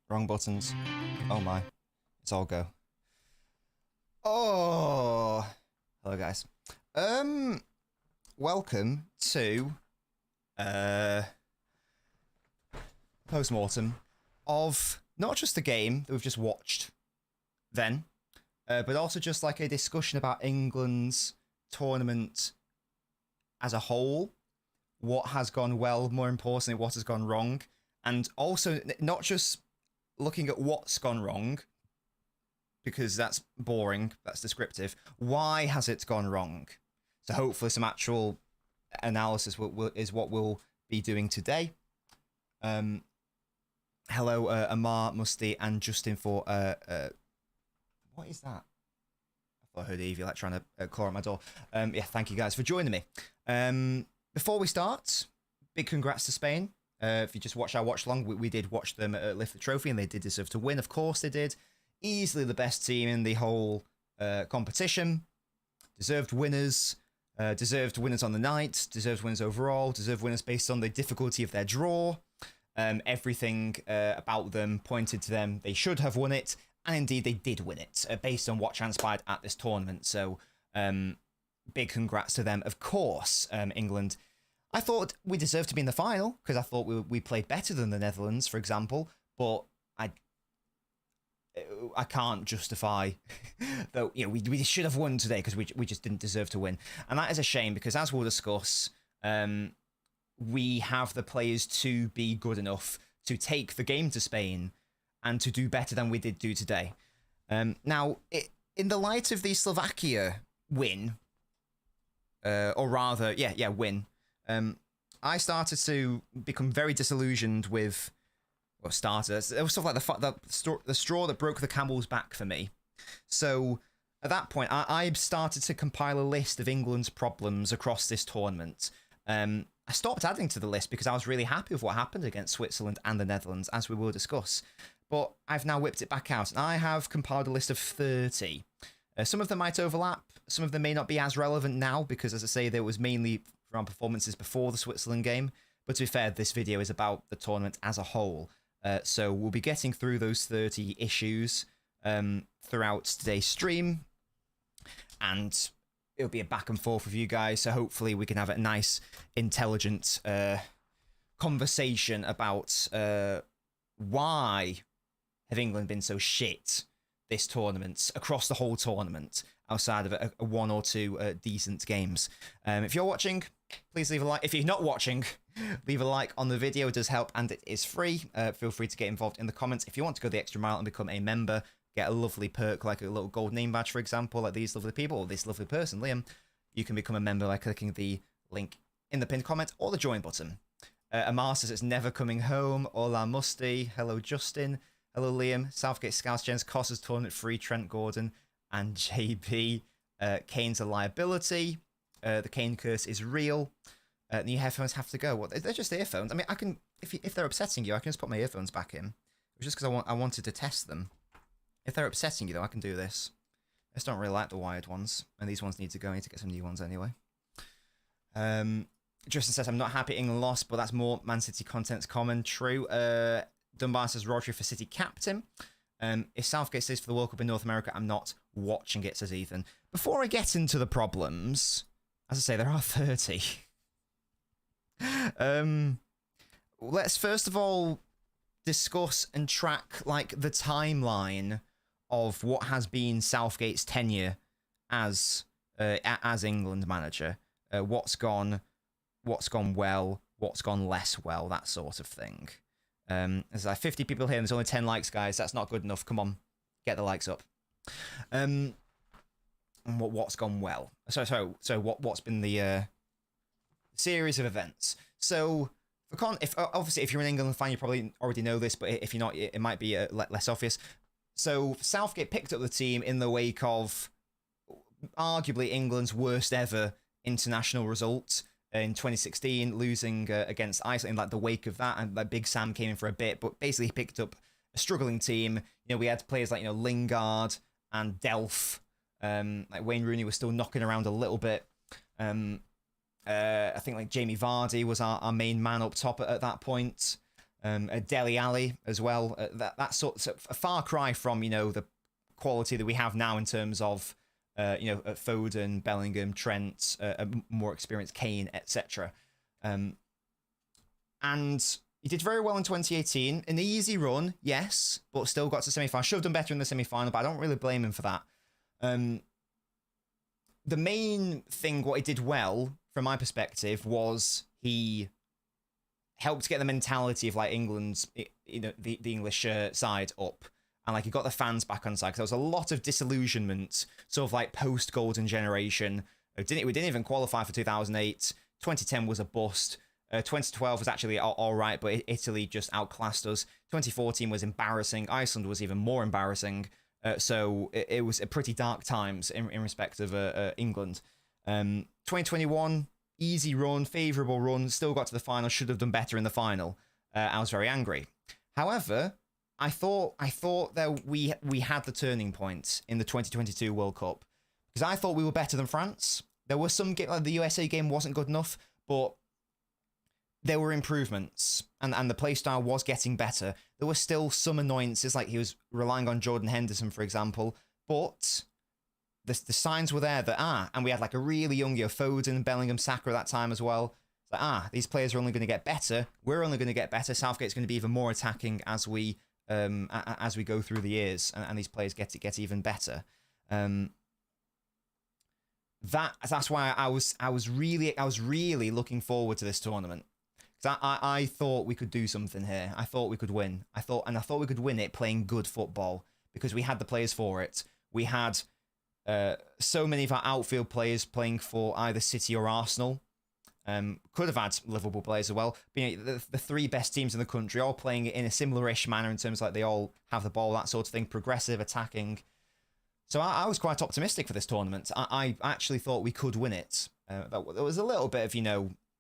Wrong buttons. Oh my. It's all go. Oh. Hello guys. Welcome to post-mortem of not just the game that we've just watched then, but also just like a discussion about England's tournament as a whole. What has gone well, more importantly, what has gone wrong. And also not just looking at what's gone wrong, because that's boring, that's descriptive. Why has it gone wrong? So hopefully some actual analysis is what we'll be doing today. Hello, Amar, Musty, and Justin for... what is that? I thought I heard Evie like trying to claw at my door. Yeah, thank you guys for joining me. Before we start, big congrats to Spain. If you just watch our watch-along, we did watch them lift the trophy, and they did deserve to win. Of course they did. Easily the best team in the whole competition. Deserved winners. Deserved winners on the night. Deserved winners overall. Deserved winners based on the difficulty of their draw. Everything about them pointed to them. They should have won it. And indeed, they did win it, based on what transpired at this tournament. So, big congrats to them. Of course, England... I thought we deserved to be in the final, because I thought we played better than the Netherlands, for example, but I can't justify that, you know, we should have won today because we just didn't deserve to win. And that is a shame, because as we'll discuss, we have the players to be good enough to take the game to Spain and to do better than we did do today. Now, in the light of the Slovakia win, or rather, win, I started to become very disillusioned with what started. It was sort of like the straw that broke the camel's back for me. So at that point, I started to compile a list of England's problems across this tournament. I stopped adding to the list because I was really happy with what happened against Switzerland and the Netherlands, as we will discuss. But I've now whipped it back out, and I have compiled a list of 30. Some of them might overlap. Some of them may not be as relevant now because, as I say, there was mainly from performances before the Switzerland game. But to be fair, this video is about the tournament as a whole. So we'll be getting through those 30 issues throughout today's stream. And it'll be a back and forth with you guys. So hopefully we can have a nice, intelligent conversation about why have England been so shit this tournament, across the whole tournament, outside of a one or two decent games. If you're watching, please leave a like. If you're not watching, leave a like on the video. It does help, and it is free. Feel free to get involved in the comments. If you want to go the extra mile and become a member, get a lovely perk like a little gold name badge, for example, like these lovely people, or this lovely person, Liam, you can become a member by clicking the link in the pinned comment or the join button. Amar says it's never coming home. Hola Musty. Hello Justin. Hello Liam. Southgate Scouts Gens. Costas tournament free. Trent Gordon and JB. Kane's a liability. The Kane curse is real. New headphones have to go. Well, they're just earphones. I mean, I can, if they're upsetting you, I can just put my earphones back in. It was just because I wanted to test them. If they're upsetting you, though, I can do this. I just don't really like the wired ones, and these ones need to go. I need to get some new ones anyway. Justin says, I'm not happy England lost, but that's more Man City content's common. True. Dunbar says, Rodri for City captain. If Southgate stays for the World Cup in North America, I'm not watching it, says Ethan. Before I get into the problems, as I say, there are 30. Let's first of all discuss and track like the timeline of what has been Southgate's tenure as England manager. What's gone well, what's gone less well, that sort of thing. There's like 50 people here and there's only 10 likes, guys. That's not good enough. Come on, get the likes up. And what's gone well? So what's been the series of events? So obviously if you're an England fan, you probably already know this, but if you're not, it might be less obvious. So Southgate picked up the team in the wake of arguably England's worst ever international result in 2016, losing against Iceland in like the wake of that, and like Big Sam came in for a bit, but basically he picked up a struggling team. You know, we had players like, you know, Lingard and Delph. Like Wayne Rooney was still knocking around a little bit. I think like Jamie Vardy was our main man up top at that point. Dele Alli as well. That's sort of a far cry from, the quality that we have now in terms of, Foden, Bellingham, Trent, a more experienced Kane, etc. And he did very well in 2018. An easy run, yes, but still got to semi-final. Should have done better in the semi-final, but I don't really blame him for that. The main thing, what he did well, from my perspective, was he helped get the mentality of like England's, the English side up, and like he got the fans back on side. Because there was a lot of disillusionment, sort of like post Golden Generation. We didn't even qualify for 2008. 2010 was a bust. 2012 was actually all right, but Italy just outclassed us. 2014 was embarrassing. Iceland was even more embarrassing. So it was a pretty dark times in respect of England. 2021. Easy run, favourable run, still got to the final, should have done better in the final. I was very angry. However, I thought that we had the turning point in the 2022 World Cup, because I thought we were better than France. There was some like the USA game wasn't good enough, but there were improvements, and the playstyle was getting better. There were still some annoyances, like he was relying on Jordan Henderson, for example, but the signs were there that, and we had like a really young Foden, Bellingham, Saka at that time as well. That, these players are only going to get better. We're only going to get better. Southgate's going to be even more attacking as we go through the years, and these players get even better. That's why I was really looking forward to this tournament, because I thought we could do something here. I thought we could win. I thought we could win it playing good football, because we had the players for it. We had so many of our outfield players playing for either City or Arsenal. Could have had Liverpool players as well. But, the three best teams in the country all playing in a similar-ish manner in terms of like they all have the ball, that sort of thing, progressive, attacking. So I was quite optimistic for this tournament. I actually thought we could win it. There was a little bit of,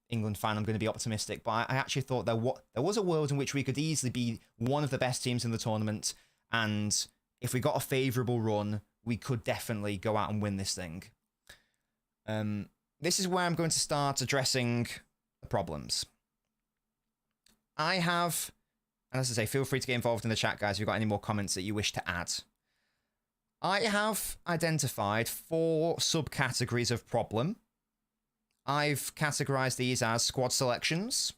England fan, I'm going to be optimistic, but I actually thought there was a world in which we could easily be one of the best teams in the tournament, and if we got a favourable run, we could definitely go out and win this thing. This is where I'm going to start addressing the problems. I have, and as I say, feel free to get involved in the chat, guys, if you've got any more comments that you wish to add. I have identified 4 subcategories of problem. I've categorized these as squad selections,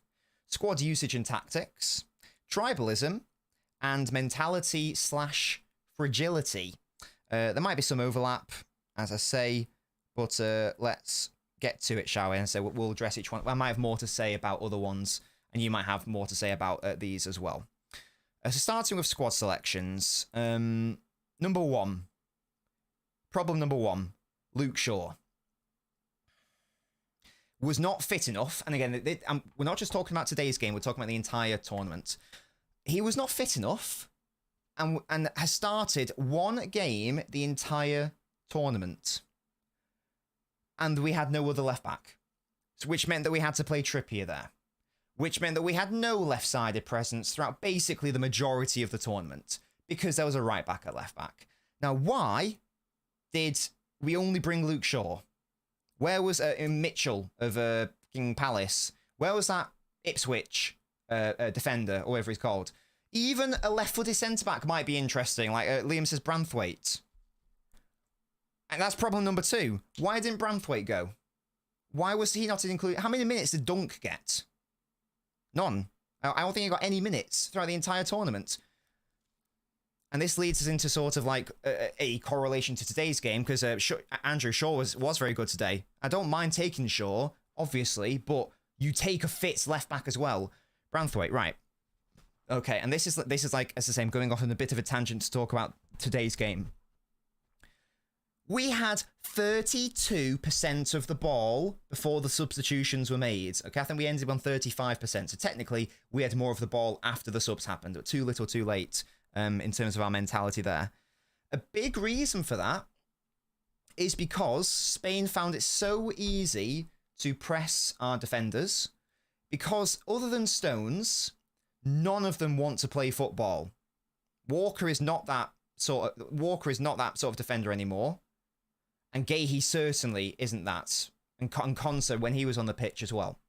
squad usage and tactics, tribalism, and mentality/fragility. There might be some overlap, as I say, but let's get to it, shall we? And so we'll address each one. I might have more to say about other ones, and you might have more to say about these as well. So starting with squad selections, problem number one, Luke Shaw was not fit enough. And again, we're not just talking about today's game, we're talking about the entire tournament. He was not fit enough and has started one game the entire tournament. And we had no other left back, which meant that we had to play Trippier there, which meant that we had no left-sided presence throughout basically the majority of the tournament, because there was a right back at left back. Now, why did we only bring Luke Shaw? Where was Mitchell of King Palace? Where was that Ipswich defender, or whatever he's called? Even a left-footed centre-back might be interesting, like Liam says, Branthwaite. And that's problem number 2. Why didn't Branthwaite go? Why was he not included? How many minutes did Dunk get? None. I don't think he got any minutes throughout the entire tournament. And this leads us into sort of like a correlation to today's game, because Andrew Shaw was very good today. I don't mind taking Shaw, obviously, but you take a fit left back as well. Branthwaite, right. Okay, and this is like, as I say, I'm going off on a bit of a tangent to talk about today's game. We had 32% of the ball before the substitutions were made. Okay, I think we ended on 35%. So technically, we had more of the ball after the subs happened, but too little, too late in terms of our mentality there. A big reason for that is because Spain found it so easy to press our defenders, because other than Stones, none of them want to play football. Walker is not that sort of defender anymore. And Gahey certainly isn't that. And Konsa, when he was on the pitch as well.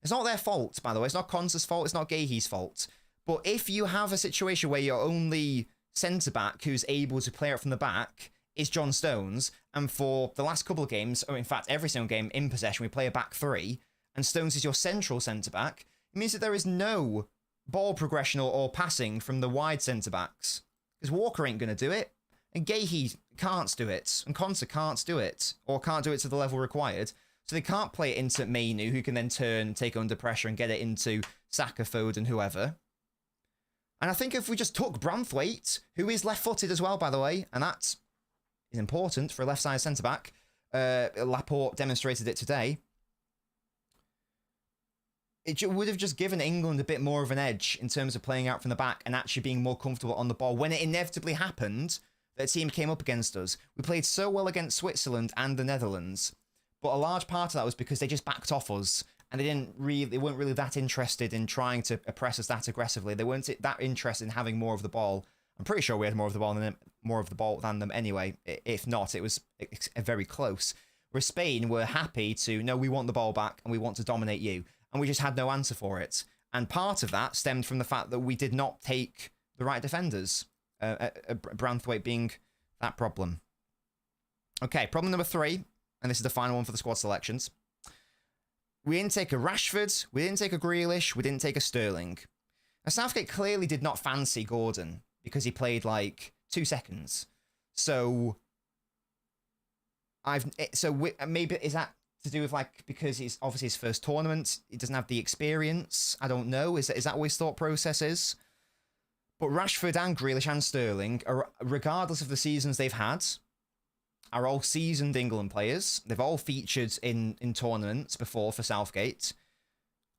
It's not their fault, by the way. It's not Konsa's fault. It's not Gahey's fault. But if you have a situation where your only centre-back who's able to play out from the back is John Stones, and for the last couple of games, or in fact every single game in possession, we play a back three, and Stones is your central centre-back, it means that there is no ball progression or passing from the wide centre-backs. Because Walker ain't going to do it, and Gahey can't do it, and Konsa can't do it, or can't do it to the level required. So they can't play it into Mainu, who can then turn, take it under pressure, and get it into Saka, Foden, whoever. And I think if we just took Branthwaite, who is left-footed as well, by the way, and that is important for a left-side centre-back, Laporte demonstrated it today, it would have just given England a bit more of an edge in terms of playing out from the back and actually being more comfortable on the ball when it inevitably happened that a team came up against us. We played so well against Switzerland and the Netherlands, but a large part of that was because they just backed off us and they weren't really that interested in trying to oppress us that aggressively. They weren't that interested in having more of the ball. I'm pretty sure we had more of the ball than them anyway. If not, it was very close. Where Spain were happy to, no, we want the ball back and we want to dominate you. And we just had no answer for it. And part of that stemmed from the fact that we did not take the right defenders. Branthwaite being that problem. Okay, problem number 3. And this is the final one for the squad selections. We didn't take a Rashford. We didn't take a Grealish. We didn't take a Sterling. Now, Southgate clearly did not fancy Gordon because he played like 2 seconds. So maybe is that to do with like because it's obviously his first tournament, he doesn't have the experience. I don't know. Is that what his thought process is? But Rashford and Grealish and Sterling, regardless of the seasons they've had, are all seasoned England players. They've all featured in tournaments before for Southgate.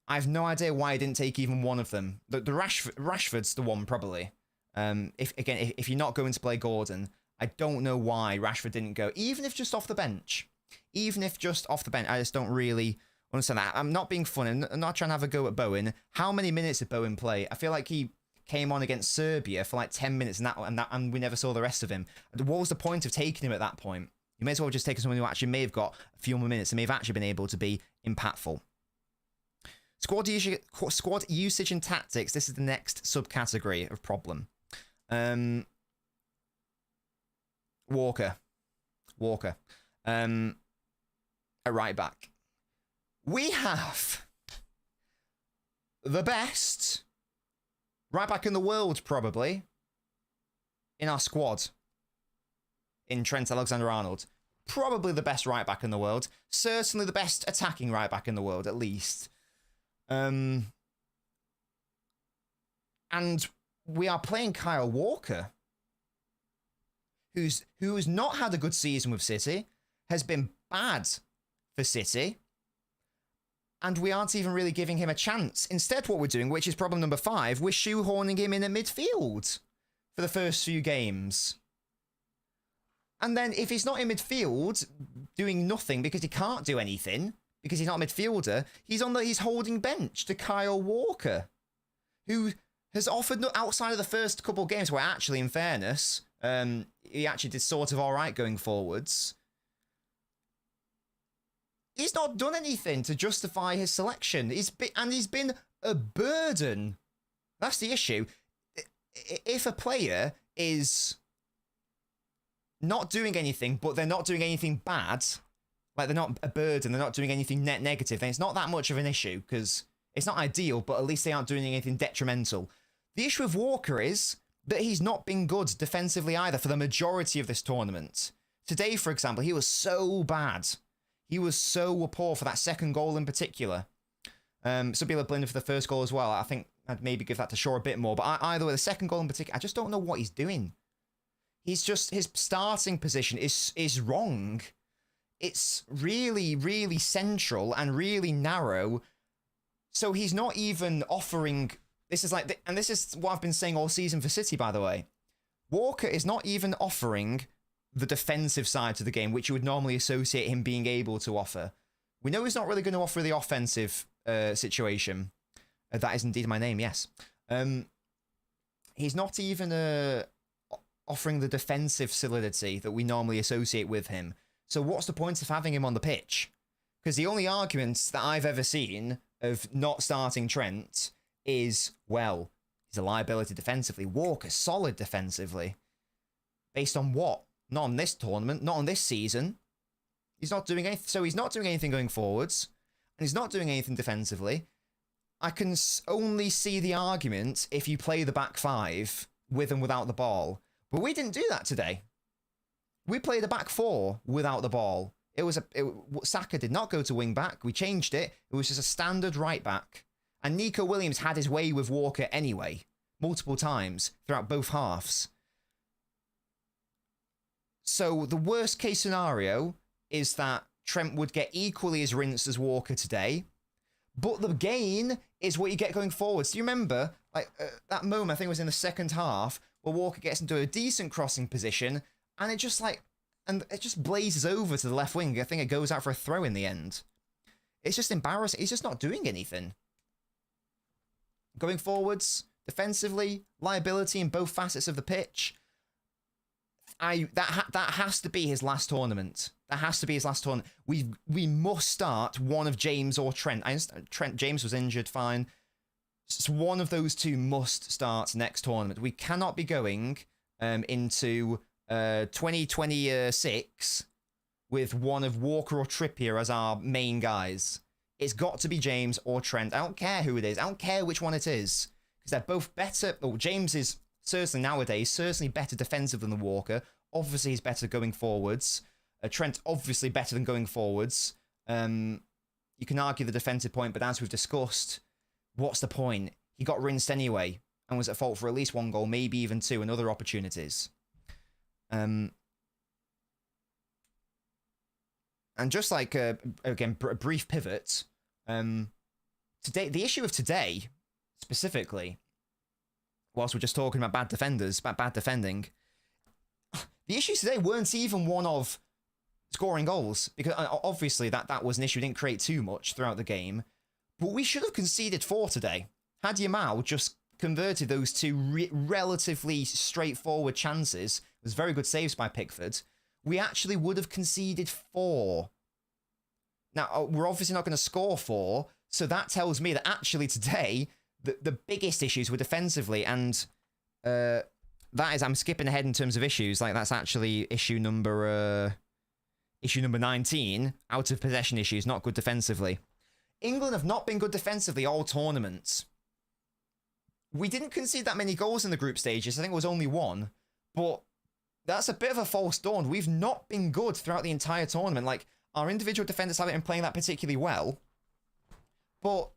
I have no idea why I didn't take even one of them. The Rashford's the one probably. If you're not going to play Gordon, I don't know why Rashford didn't go, even if just off the bench. Even if just off the bench, I just don't really understand that. I'm not being funny. I'm not trying to have a go at Bowen. How many minutes did Bowen play? I feel like he came on against Serbia for like 10 minutes and we never saw the rest of him. What was the point of taking him at that point? You may as well just take someone who actually may have got a few more minutes and may have actually been able to be impactful. Squad usage and tactics. This is the next subcategory of problem. Walker. A right back. We have the best right back in the world, probably, in our squad. In Trent Alexander-Arnold. Probably the best right back in the world. Certainly the best attacking right back in the world, at least. And we are playing Kyle Walker, who's not had a good season with City, has been bad for City, and we aren't even really giving him a chance. Instead, what we're doing, which is problem number 5, we're shoehorning him in at midfield for the first few games. And then if he's not in midfield, doing nothing because he can't do anything, because he's not a midfielder, he's holding bench to Kyle Walker, who has offered outside of the first couple of games where actually, in fairness, he actually did sort of all right going forwards. He's not done anything to justify his selection. He's been a burden. That's the issue. If a player is not doing anything, but they're not doing anything bad, like they're not a burden, they're not doing anything net negative, then it's not that much of an issue, because it's not ideal, but at least they aren't doing anything detrimental. The issue with Walker is that he's not been good defensively either for the majority of this tournament. Today, for example, he was so bad. He was so poor for that second goal in particular. Sabila blended for the first goal as well. I think I'd maybe give that to Shaw a bit more. But either way, the second goal in particular, I just don't know what he's doing. He's just, his starting position is wrong. It's really, really central and really narrow. So he's not even offering, this is what I've been saying all season for City, by the way. Walker is not even offering the defensive side to the game, which you would normally associate him being able to offer. We know he's not really going to offer the offensive situation. That is indeed my name, yes. He's not even offering the defensive solidity that we normally associate with him. So what's the point of having him on the pitch? Because the only arguments that I've ever seen of not starting Trent is, well, He's a liability defensively. Walker, solid defensively. Based on what? Not on this tournament, not on this season. He's not doing anything. So he's not doing anything going forwards, and he's not doing anything defensively. I can only see the argument if you play the back five with and without the ball. But we didn't do that today. We played a back four without the ball. Saka did not go to wing back. We changed it. It was just a standard right back. And Nico Williams had his way with Walker anyway, multiple times throughout both halves. So the worst case scenario is that Trent would get equally as rinsed as Walker today. But the gain is what you get going forwards. Do you remember that moment, I think it was in the second half, where Walker gets into a decent crossing position, and it just blazes over to the left wing. I think it goes out for a throw in the end. It's just embarrassing. He's just not doing anything. Going forwards, defensively, liability in both facets of the pitch. That has to be his last tournament. That has to be his last tournament. We must start one of James or Trent. James was injured, fine. So one of those two must start next tournament. We cannot be going into 2026 with one of Walker or Trippier as our main guys. It's got to be James or Trent. I don't care who it is. I don't care which one it is. Because they're both better. Oh, James is certainly nowadays, certainly better defensive than the Walker. Obviously, he's better going forwards. Trent, obviously better than going forwards. You can argue the defensive point, but as we've discussed, what's the point? He got rinsed anyway and was at fault for at least one goal, maybe even two, and other opportunities. And just like, again, a brief pivot, today, the issue of today, specifically, whilst we're just talking about bad defenders, about bad defending, the issues today weren't even one of scoring goals, because obviously that was an issue. We didn't create too much throughout the game, but we should have conceded 4 today. Had Yamal just converted those two relatively straightforward chances, it was very good saves by Pickford, we actually would have conceded 4. Now, we're obviously not going to score 4, so that tells me that actually today, the biggest issues were defensively, and that is, I'm skipping ahead in terms of issues, like that's actually issue number 19, out of possession issues, not good defensively. England have not been good defensively all tournament. We didn't concede that many goals in the group stages. I think it was only 1, but that's a bit of a false dawn. We've not been good throughout the entire tournament. Like, our individual defenders haven't been playing that particularly well, but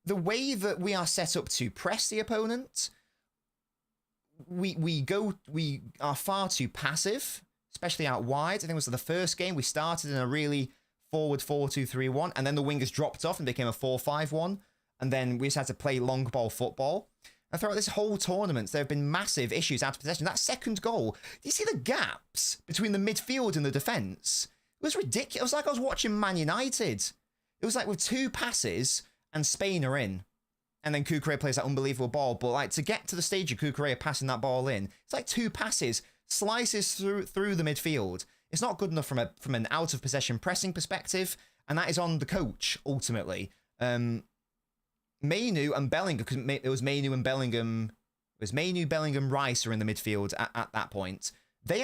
the way that we are set up to press the opponent, we are far too passive, especially out wide. I think it was the first game we started in a really forward 4-2-3-1, and then the wingers dropped off and became a 4-5-1, and then we just had to play long ball football. And throughout this whole tournament, there have been massive issues out of possession. That second goal, do you see the gaps between the midfield and the defence? It was ridiculous. It was like I was watching Man United. It was like with 2 passes and Spain are in. And then Cucurella plays that unbelievable ball. But like to get to the stage of Cucurella passing that ball in, it's like 2 passes, slices through the midfield. It's not good enough from an out of possession pressing perspective, and that is on the coach ultimately. Mainu and Bellingham, because it was Mainu and Bellingham. It was Mainu, Bellingham, Rice are in the midfield at that point. They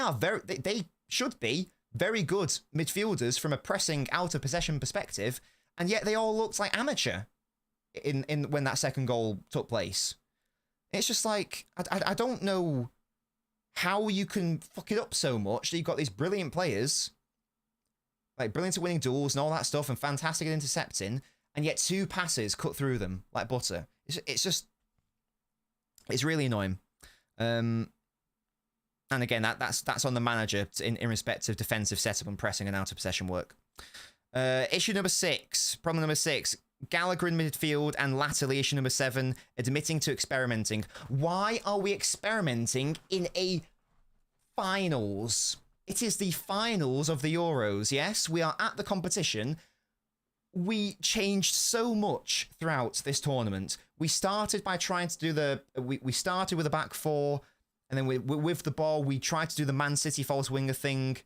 should be very good midfielders from a pressing out of possession perspective, and yet they all looked like amateur in when that second goal took place. It's just like I don't know how you can fuck it up so much that you've got these brilliant players, like brilliant at winning duels and all that stuff, and fantastic at intercepting, and yet 2 passes cut through them like butter. It's really annoying. And again, that's on the manager in respect of defensive setup and pressing and out of possession work. Issue number 6, problem number 6, Gallagher in midfield and latterly issue number 7, admitting to experimenting. Why are we experimenting in a finals? It is the finals of the Euros, yes? We are at the competition. We changed so much throughout this tournament. We started by trying to do we started with a back 4, and then with the ball, we tried to do the Man City false winger thing.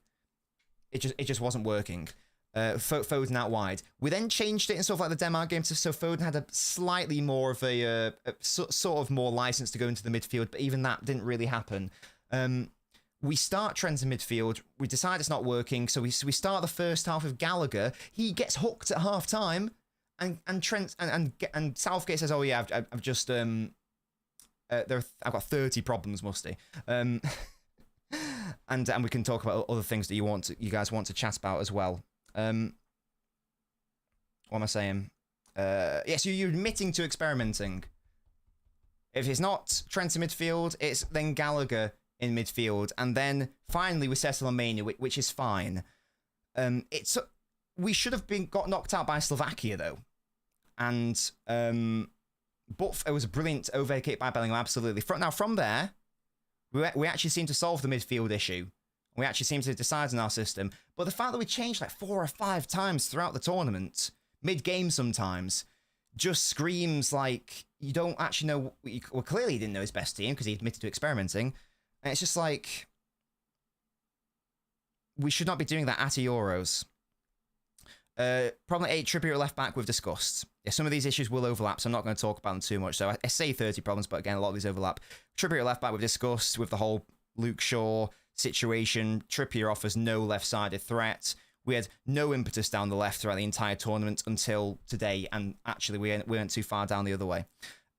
It just wasn't working. Foden out wide. We then changed it in sort of like the Denmark game so Foden had a slightly more of a sort of more license to go into the midfield, but even that didn't really happen. We start Trent in midfield. We decide it's not working, so we start the first half with Gallagher. He gets hooked at half time, and Trent and Southgate says, "Oh yeah, I've just I've got 30 problems, Musty." And we can talk about other things that you guys want to chat about as well. What am I saying? Yes, you're admitting to experimenting. If it's not Trent in midfield, it's then Gallagher in midfield, and then finally we settle on Mania, which is fine. We should have got knocked out by Slovakia though, and but it was a brilliant overhead kick by Bellingham, absolutely. Now from there, we actually seem to solve the midfield issue. We actually seem to decide on our system, but the fact that we changed like 4 or 5 times throughout the tournament, mid-game sometimes, just screams like you don't actually know. Well, clearly he didn't know his best team because he admitted to experimenting. And it's just like, we should not be doing that at Euros. Problem 8, Trippier at left back, we've discussed. Yeah, some of these issues will overlap, so I'm not going to talk about them too much. So I say 30 problems, but again, a lot of these overlap. Trippier at left back, we've discussed with the whole Luke Shaw situation. Trippier offers no left-sided threat. We had no impetus down the left throughout the entire tournament until today, and actually we went too far down the other way.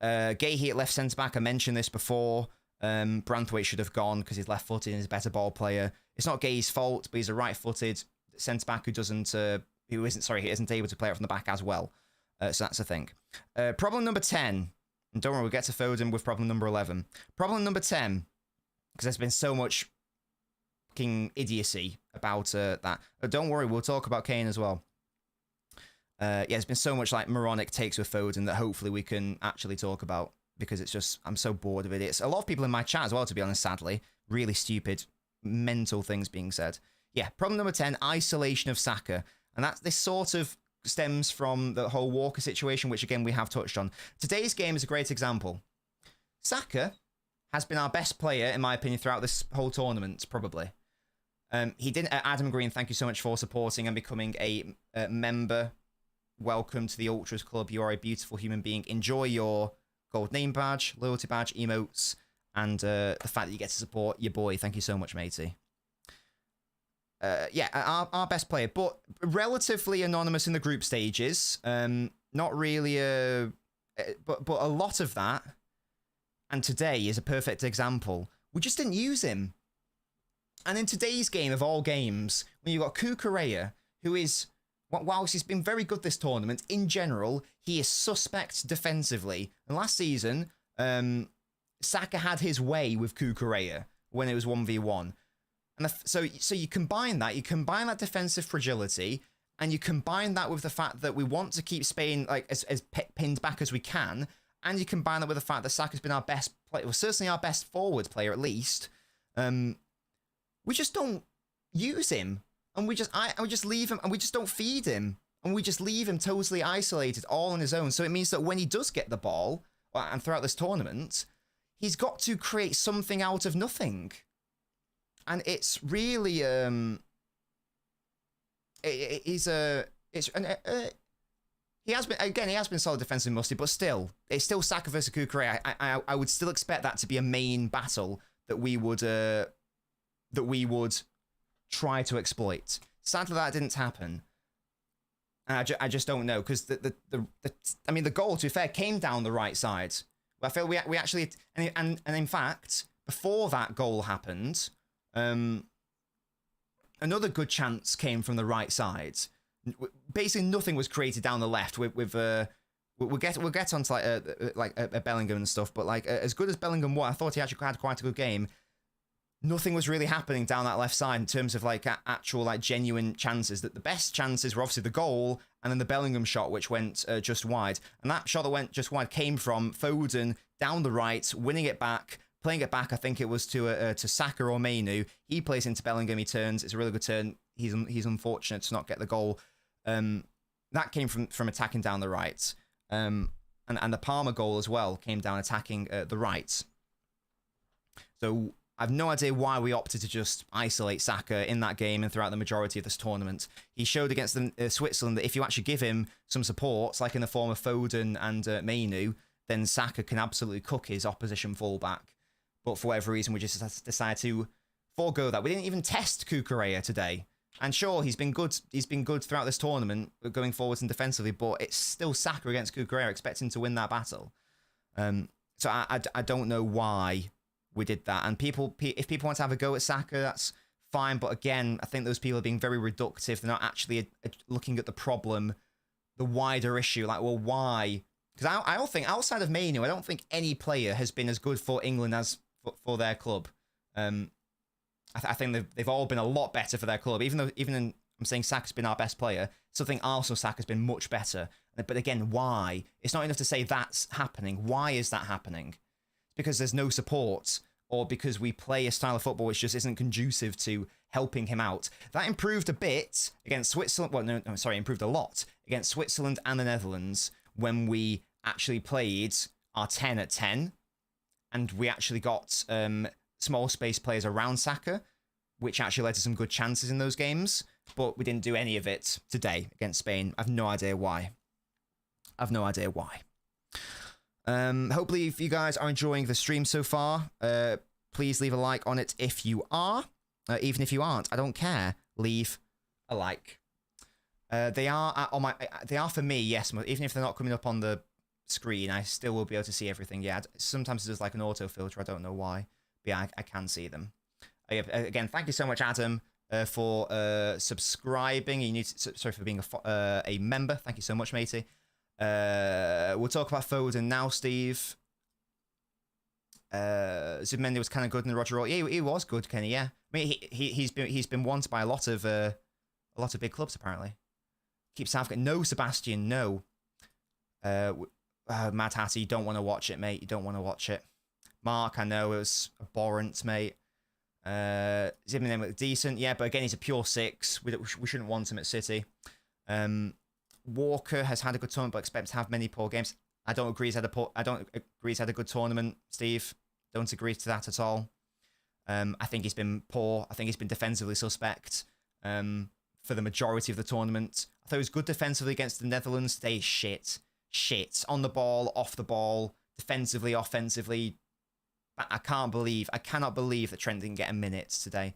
Gahey at left centre-back, I mentioned this before. Branthwaite should have gone because he's left-footed and is a better ball player. It's not Gay's fault, but he's a right-footed centre-back who isn't able to play it from the back as well. So that's the thing. Problem number 10, and don't worry, we'll get to Foden with problem number 11. Problem number 10, because there's been so much fucking idiocy about that. But don't worry, we'll talk about Kane as well. Yeah, there's been so much like moronic takes with Foden that hopefully we can actually talk about, because it's just, I'm so bored of it. It's a lot of people in my chat as well, to be honest, sadly. Really stupid, mental things being said. Yeah, problem number 10, isolation of Saka. And this sort of stems from the whole Walker situation, which again we have touched on. Today's game is a great example. Saka has been our best player, in my opinion, throughout this whole tournament, probably. He didn't. Adam Green, thank you so much for supporting and becoming a member. Welcome to the Ultras Club. You are a beautiful human being. Enjoy your gold name badge, loyalty badge, emotes, and the fact that you get to support your boy. Thank you so much, matey. Yeah, our best player, but relatively anonymous in the group stages. Not really but a lot of that. And today is a perfect example. We just didn't use him. And in today's game, of all games, when you've got Cucurella, who is, whilst he's been very good this tournament, in general, he is suspect defensively. And last season, Saka had his way with Cucurella when it was 1v1. And so you combine that defensive fragility, and you combine that with the fact that we want to keep Spain like as pinned back as we can, and you combine that with the fact that Saka's been our best player, well, certainly our best forward player at least. We just don't use him, and we just leave him, and we just don't feed him, and we just leave him totally isolated, all on his own. So it means that when he does get the ball, and throughout this tournament, he's got to create something out of nothing. And it's really, he has been solid defensively, Musty, but still, it's still Saka versus Cucurella. I would still expect that to be a main battle that we would try to exploit. Sadly, that didn't happen. And I just don't know, because the goal, to be fair, came down the right side. I feel we actually, and in fact, before that goal happened, another good chance came from the right side. Basically, nothing was created down the left. We'll get onto like a Bellingham and stuff. But like as good as Bellingham was, I thought he actually had quite a good game. Nothing was really happening down that left side in terms of like actual like genuine chances. That the best chances were obviously the goal and then the Bellingham shot, which went just wide. And that shot that went just wide came from Foden down the right, winning it back. Playing it back, I think it was to Saka or Mainu. He plays into Bellingham. He turns. It's a really good turn. He's unfortunate to not get the goal. That came from attacking down the right. And the Palmer goal as well came down attacking the right. So I have no idea why we opted to just isolate Saka in that game and throughout the majority of this tournament. He showed against Switzerland that if you actually give him some support, like in the form of Foden and Mainu, then Saka can absolutely cook his opposition fullback. But for whatever reason, we just decided to forego that. We didn't even test Cucurella today. And sure, he's been good. He's been good throughout this tournament, going forwards and defensively. But it's still Saka against Cucurella, expecting to win that battle. So I don't know why we did that. And if people want to have a go at Saka, that's fine. But again, I think those people are being very reductive. They're not actually looking at the problem, the wider issue. Like, well, why? Because I don't think, outside of Mainu, I don't think any player has been as good for England as for their club. I think they've all been a lot better for their club. Even I'm saying Saka's been our best player, so I think Arsenal Saka's been much better. But again, why? It's not enough to say that's happening. Why is that happening? Because there's no support, or because we play a style of football which just isn't conducive to helping him out. That improved a bit against Switzerland. Well, no, sorry, improved a lot against Switzerland and the Netherlands when we actually played our 10 at 10, and we actually got small space players around Saka, which actually led to some good chances in those games. But we didn't do any of it today against Spain. I've no idea why. Hopefully, if you guys are enjoying the stream so far, please leave a like on it if you are. Even if you aren't, I don't care. Leave a like. They are on my. They are for me, yes. Even if they're not coming up on the screen, I still will be able to see everything. Yeah, sometimes there's like an auto filter. I don't know why, but yeah, I can see them. Again, thank you so much, Adam, for subscribing. You need sorry for being a member. Thank you so much, matey. We'll talk about Foden now, Steve. Zubimendi was kind of good in the Roger. Yeah, he was good, Kenny. Yeah, I mean he's been wanted by a lot of big clubs apparently. Keep Southgate. No, Sebastian. No. Mad Hatter, you don't want to watch it, mate. You don't want to watch it. Mark, I know it was abhorrent, mate. Zubimendi looked decent, yeah, but again he's a pure 6. We shouldn't want him at City. Walker has had a good tournament, but expect to have many poor games. I don't agree. He's had a good tournament, Steve. Don't agree to that at all. I think he's been poor. I think he's been defensively suspect for the majority of the tournament. I thought he was good defensively against the Netherlands. Today, shit on the ball, off the ball, defensively, offensively. I cannot believe that Trent didn't get a minute today.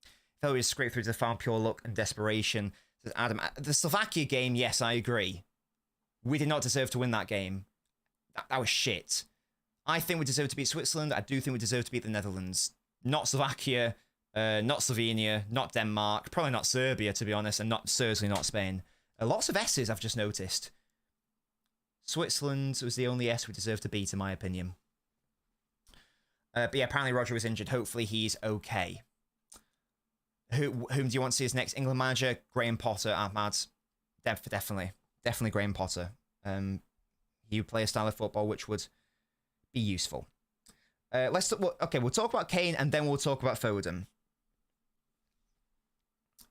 I thought he was scraped through to the foul, pure luck and desperation. Adam, the Slovakia game, yes, I agree. We did not deserve to win that game. That was shit. I think we deserve to beat Switzerland. I do think we deserve to beat the Netherlands. Not Slovakia, not Slovenia, not Denmark, probably not Serbia, to be honest, and certainly not Spain. Lots of S's, I've just noticed. Switzerland was the only S we deserved to beat, in my opinion. But yeah, apparently Roger was injured. Hopefully he's okay. Whom do you want to see as next England manager? Graham Potter, Ahmad. Definitely Graham Potter. He would play a style of football which would be useful. We'll talk about Kane and then we'll talk about Foden.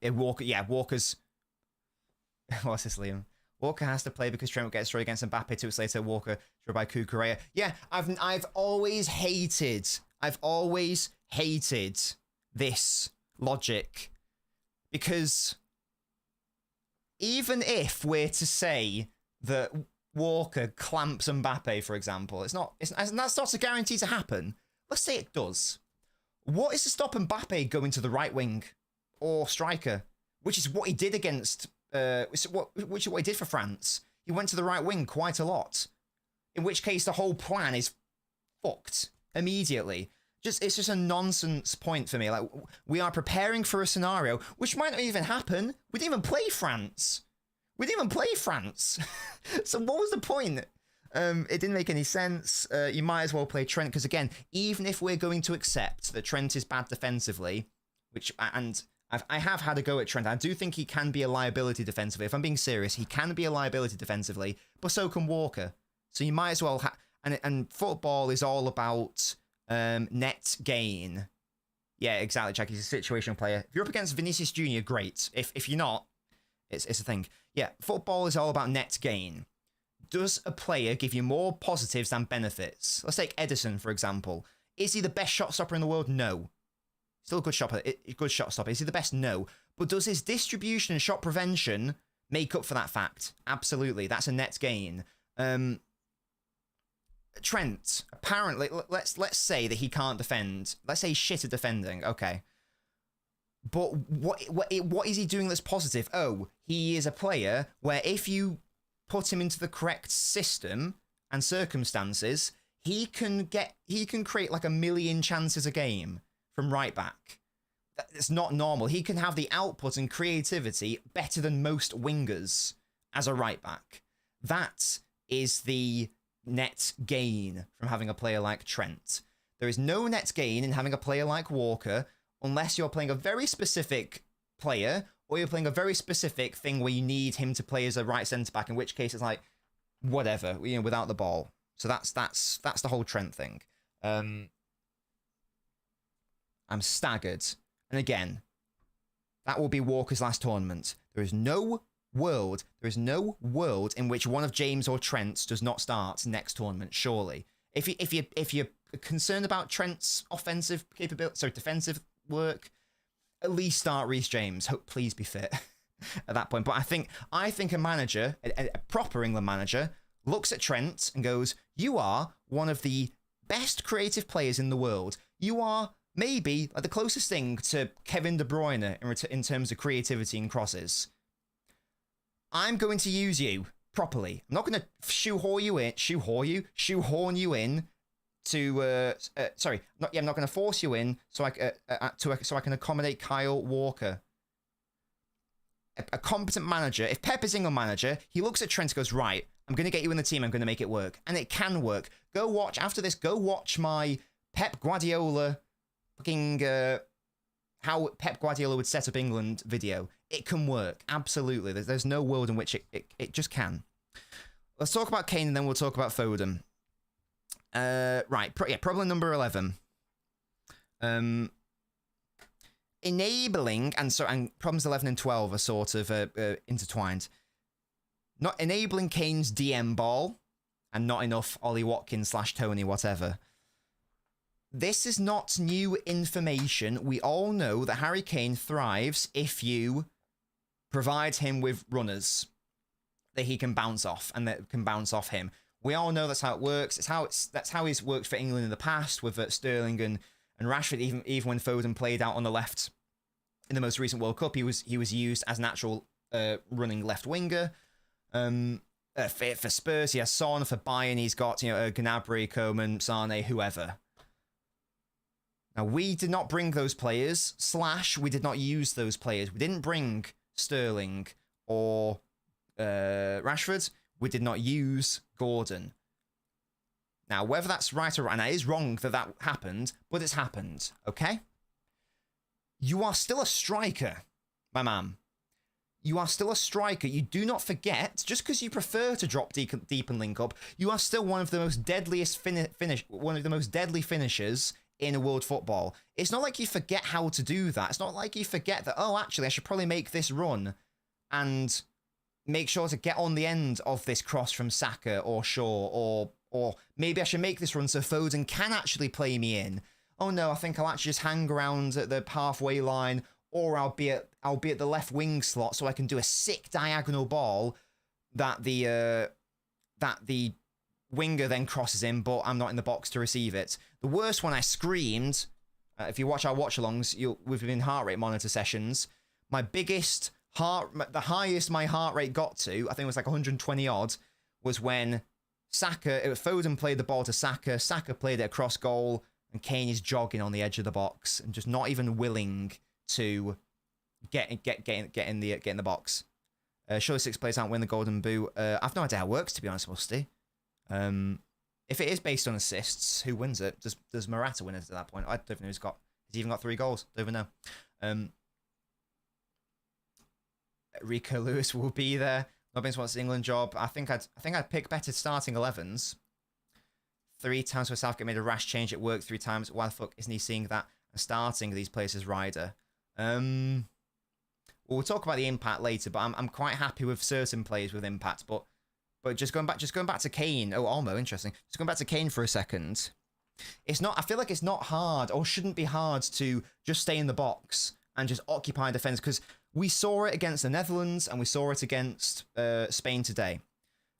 Walker's. What's this, Liam? Walker has to play because Trent will get destroyed against Mbappe 2 weeks later. Walker destroyed by Cucurella. Yeah, I've always hated this logic, because even if we're to say that Walker clamps Mbappe, for example, that's not a guarantee to happen. Let's say it does. What is to stop Mbappe going to the right wing or striker, which is what he did against. Which is what he did for France. He went to the right wing quite a lot. In which case, the whole plan is fucked immediately. It's just a nonsense point for me. Like, we are preparing for a scenario which might not even happen. We didn't even play France. So what was the point? It didn't make any sense. You might as well play Trent, because again, even if we're going to accept that Trent is bad defensively, I have had a go at Trent. I do think he can be a liability defensively. If I'm being serious, he can be a liability defensively, but so can Walker. So you might as well and football is all about net gain. Yeah, exactly, Jack. He's a situational player. If you're up against Vinicius Jr., great. If you're not, it's a thing. Yeah, football is all about net gain. Does a player give you more positives than benefits? Let's take Edison, for example. Is he the best shot stopper in the world? No. Still a good shot stopper. Is he the best? No. But does his distribution and shot prevention make up for that fact? Absolutely. That's a net gain. Trent, apparently, let's say that he can't defend. Let's say he's shit at defending. Okay. But what is he doing that's positive? Oh, he is a player where if you put him into the correct system and circumstances, he can create like 1 million chances a game from right back. It's not normal. He can have the output and creativity better than most wingers as a right back. That is the net gain from having a player like Trent. There is no net gain in having a player like Walker unless you're playing a very specific player or you're playing a very specific thing where you need him to play as a right centre-back, in which case it's like, whatever, you know, without the ball. So that's the whole Trent thing. I'm staggered. And again, that will be Walker's last tournament. There is no world in which one of James or Trent's does not start next tournament, surely. If you're concerned about Trent's offensive capability, sorry, defensive work, at least start Reece James. Hope, please be fit at that point. But I think a manager, a proper England manager, looks at Trent and goes, you are one of the best creative players in the world. You are maybe like the closest thing to Kevin De Bruyne in terms of creativity and crosses. I'm going to use you properly. I'm not going to shoehorn you in to I'm not going to force you in so I can accommodate Kyle Walker. A competent manager, if Pep is England manager, he looks at Trent and goes, right, I'm going to get you in the team, I'm going to make it work. And it can work. Go watch my Pep Guardiola fucking how Pep Guardiola would set up England video. It can work, absolutely. There's no world in which it just can. Let's talk about Kane and then we'll talk about Foden. Problem number 11. Enabling, and problems 11 and 12 are sort of intertwined. Not enabling Kane's DM ball, and not enough Ollie Watkins / Tony, whatever. This is not new information. We all know that Harry Kane thrives if you provide him with runners that he can bounce off and that can bounce off him. We all know that's how it works. That's how he's worked for England in the past with Sterling and Rashford. Even when Foden played out on the left in the most recent World Cup, he was used as an actual running left winger. For Spurs, he has Son. For Bayern, he's got Gnabry, Coman, Sane, whoever. Now, we did not bring those players, / we did not use those players. We didn't bring Sterling or Rashford. We did not use Gordon. Now, whether that's right or wrong, and it is wrong that happened, but it's happened, okay? You are still a striker, my man. You are still a striker. You do not forget, just because you prefer to drop deep and link up, you are still one of the most deadliest one of the most deadly finishers in world football. It's not like you forget how to do that. It's not like you forget that, oh, actually, I should probably make this run and make sure to get on the end of this cross from Saka or Shaw, or maybe I should make this run so Foden can actually play me in. Oh no, I think I'll actually just hang around at the halfway line, or I'll be at the left wing slot so I can do a sick diagonal ball that the winger then crosses in, but I'm not in the box to receive it. The worst one I screamed, if you watch our watch-alongs, we've been heart rate monitor sessions, the highest my heart rate got to, I think it was like 120 odd, was when Foden played the ball to Saka, Saka played it across goal, and Kane is jogging on the edge of the box and just not even willing to get in the box. Surely 6 players aren't win the Golden Boot. I've no idea how it works, to be honest, Musty. If it is based on assists, who wins it? Does Morata win it at that point? I don't know has he even got 3 goals? Don't even know. Rico Lewis will be there. LNobbins wants the England job. I think I'd pick better starting 11s. 3 times where Southgate made a rash change. It worked 3 times. Why the fuck isn't he seeing that and starting these players as Ryder? We'll talk about the impact later, but I'm quite happy with certain players with impact. But just going back to Kane. Oh, Olmo, interesting. Just going back to Kane for a second. It's not. I feel like it's not hard or shouldn't be hard to just stay in the box and just occupy defense, because we saw it against the Netherlands and we saw it against Spain today.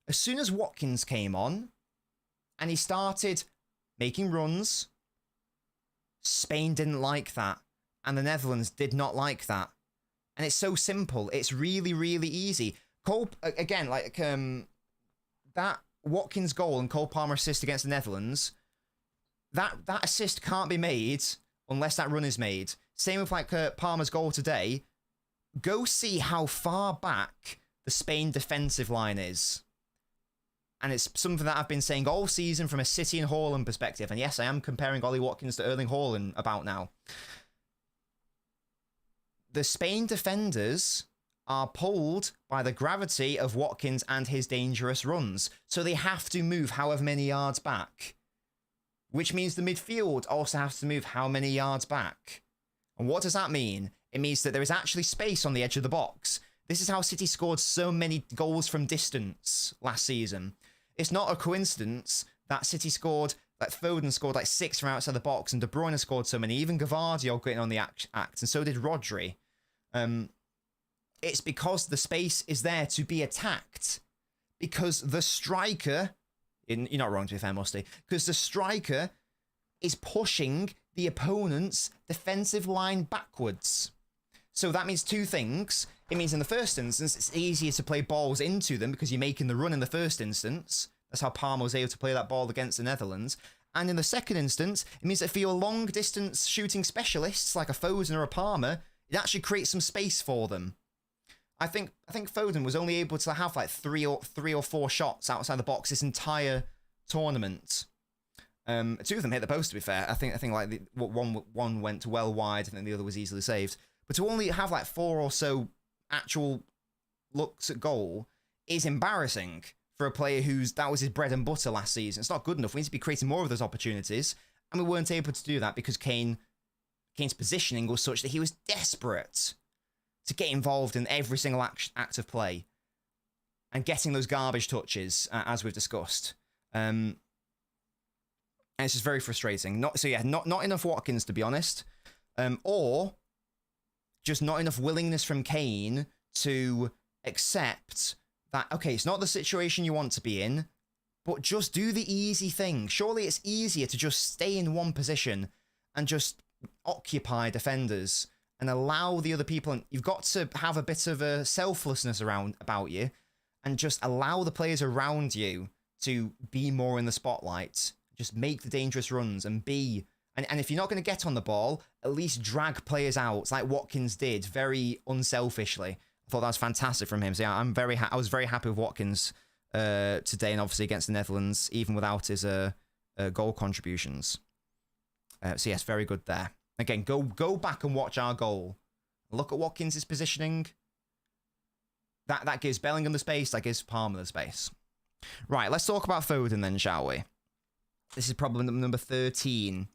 As soon as Watkins came on and he started making runs, Spain didn't like that, and the Netherlands did not like that. And it's so simple. It's really, really easy. Cole, again, like that Watkins goal and Cole Palmer assist against the Netherlands, that assist can't be made unless that run is made. Same with like Palmer's goal today. Go see how far back the Spain defensive line is. And it's something that I've been saying all season from a City and Haaland perspective. And yes, I am comparing Ollie Watkins to Erling Haaland about now. The Spain defenders are pulled by the gravity of Watkins and his dangerous runs. So they have to move however many yards back. Which means the midfield also has to move how many yards back. And what does that mean? It means that there is actually space on the edge of the box. This is how City scored so many goals from distance last season. It's not a coincidence that City scored, like Foden scored like 6 from outside the box, and De Bruyne scored so many. Even Gavardio getting on the act, and so did Rodri. It's because the space is there to be attacked. Because the striker, you're not wrong to be fair, Musty, because the striker is pushing the opponent's defensive line backwards. So that means two things. It means in the first instance, it's easier to play balls into them because you're making the run in the first instance. That's how Palmer was able to play that ball against the Netherlands. And in the second instance, it means that for your long distance shooting specialists like a Foden or a Palmer, it actually creates some space for them. I think Foden was only able to have like three or four shots outside the box this entire tournament. 2 of them hit the post, to be fair. I think like one went well wide, and then the other was easily saved. But to only have like 4 or so actual looks at goal is embarrassing for a player that was his bread and butter last season. It's not good enough. We need to be creating more of those opportunities, and we weren't able to do that because Kane's positioning was such that he was desperate to get involved in every single act of play and getting those garbage touches, as we've discussed. And it's just very frustrating. Not enough Watkins, to be honest, or just not enough willingness from Kane to accept that, okay, it's not the situation you want to be in, but just do the easy thing. Surely it's easier to just stay in one position and just occupy defenders and allow the other people. And you've got to have a bit of a selflessness about you and just allow the players around you to be more in the spotlight. Just make the dangerous runs and be... And if you're not going to get on the ball, at least drag players out, like Watkins did, very unselfishly. I thought that was fantastic from him. So yeah, I was very happy with Watkins today, and obviously against the Netherlands, even without his goal contributions. So yes, very good there. Again, go back and watch our goal. Look at Watkins' positioning. That gives Bellingham the space. That gives Palmer the space. Right, let's talk about Foden then, shall we? This is problem number 13.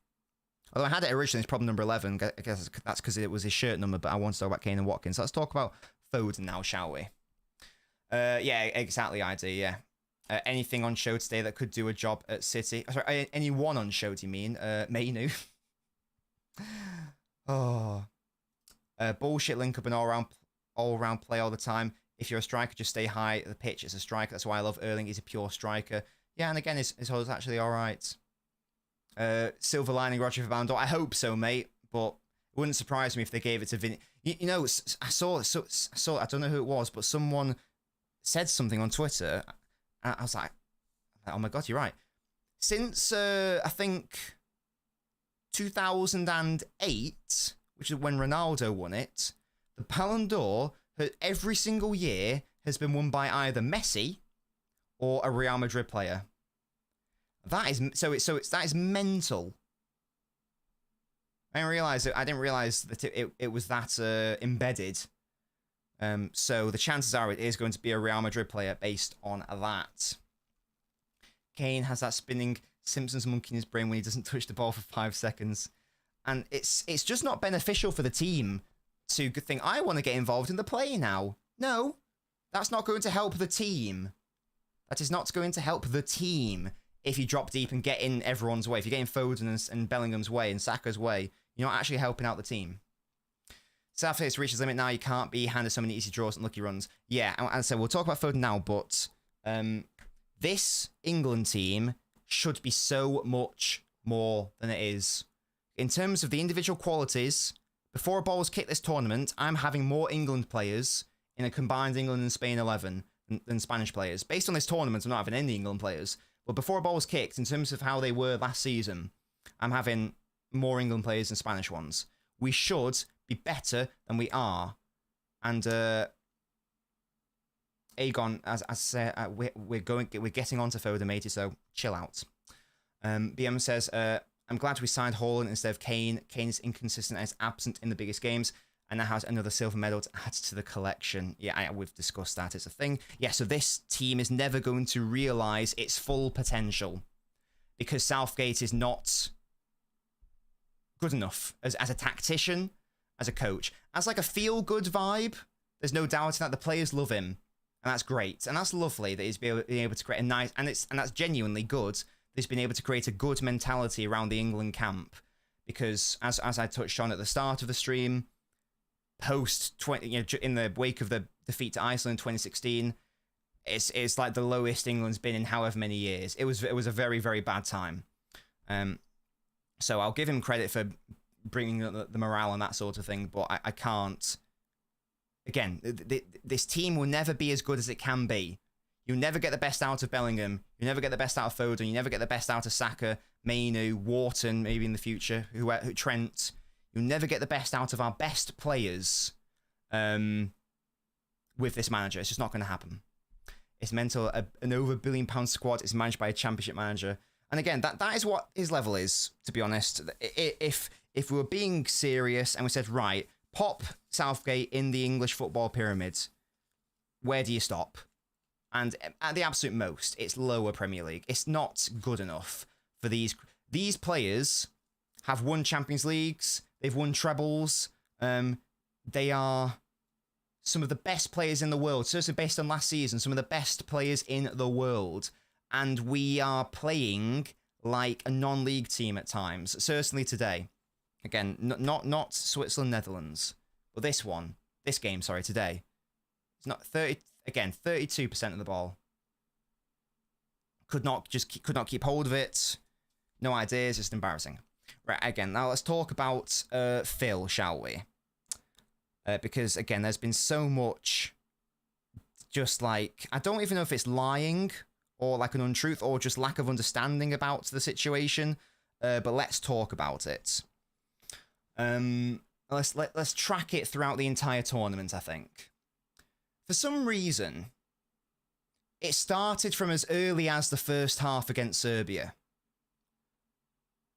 Although I had it originally as problem number 11. I guess that's because it was his shirt number, but I want to talk about Kane and Watkins. So let's talk about Foden now, shall we? Yeah, exactly, ID, yeah. Anything on show today that could do a job at City? Sorry, anyone on show, do you mean? Mainu. Oh. Bullshit link up and all-round play all the time. If you're a striker, just stay high. The pitch is a striker. That's why I love Erling. He's a pure striker. Yeah, and again, his hole's actually all right. Silver lining Roger for Ballon d'Or. I hope so, mate. But it wouldn't surprise me if they gave it to Vin. You know, I saw. I don't know who it was, but someone said something on Twitter. And I was like, oh my god, you're right. Since I think 2008, which is when Ronaldo won it, the Ballon d'Or every single year has been won by either Messi or a Real Madrid player. That is that is mental. I didn't realize that it was that embedded. So the chances are it is going to be a Real Madrid player based on that. Kane has that spinning Simpsons monkey in his brain when he doesn't touch the ball for 5 seconds. And it's just not beneficial for the team to think, I want to get involved in the play now. No, that's not going to help the team. That is not going to help the team. if you drop deep and get in everyone's way. If you're getting Foden and Bellingham's way and Saka's way, you're not actually helping out the team. Southgate's reached his limit now. You can't be handed so many easy draws and lucky runs. Yeah, and so we'll talk about Foden now, but this England team should be so much more than it is. In terms of the individual qualities, before a ball was kicked this tournament, I'm having more England players in a combined England and Spain 11 than Spanish players. Based on this tournament, I'm not having any England players. But before a ball was kicked, in terms of how they were last season, I'm having more England players than Spanish ones. We should be better than we are. And Aegon, as I said, we're getting on to Foden, matey, so chill out. BM says, I'm glad we signed Haaland instead of Kane. Kane is inconsistent and is absent in the biggest games, and now has another silver medal to add to the collection. Yeah, we've discussed that. It's a thing. Yeah, so this team is never going to realise its full potential because Southgate is not good enough as a tactician, as a coach. As like a feel-good vibe, there's no doubting that the players love him, and that's great. And that's lovely that he's been able to create a nice... And that's genuinely good. He's been able to create a good mentality around the England camp because, as I touched on at the start of the stream, in the wake of the defeat to Iceland in 2016, it's like the lowest England's been in however many years. It was a very, very bad time. So I'll give him credit for bringing the morale and that sort of thing, but I can't. Again, this team will never be as good as it can be. You'll never get the best out of Bellingham. You never get the best out of Foden. You never get the best out of Saka, Mainu, Wharton, maybe in the future, Trent. You'll never get the best out of our best players with this manager. It's just not going to happen. It's mental. An over £1 billion squad is managed by a championship manager. And again, that is what his level is, to be honest. If we were being serious and we said, right, pop Southgate in the English football pyramid, where do you stop? And at the absolute most, it's lower Premier League. It's not good enough for these players. Have won Champions Leagues. They've won trebles. They are some of the best players in the world. Certainly based on last season, some of the best players in the world. And we are playing like a non-league team at times. Certainly today. Again, not Switzerland, Netherlands. But this game, today. It's not 30. Again, 32% of the ball. Could not keep hold of it. No ideas, just embarrassing. Right, again, now let's talk about Phil, shall we? Because, again, there's been so much just like... I don't even know if it's lying or like an untruth or just lack of understanding about the situation. But let's talk about it. Let's track it throughout the entire tournament, I think. For some reason, it started from as early as the first half against Serbia,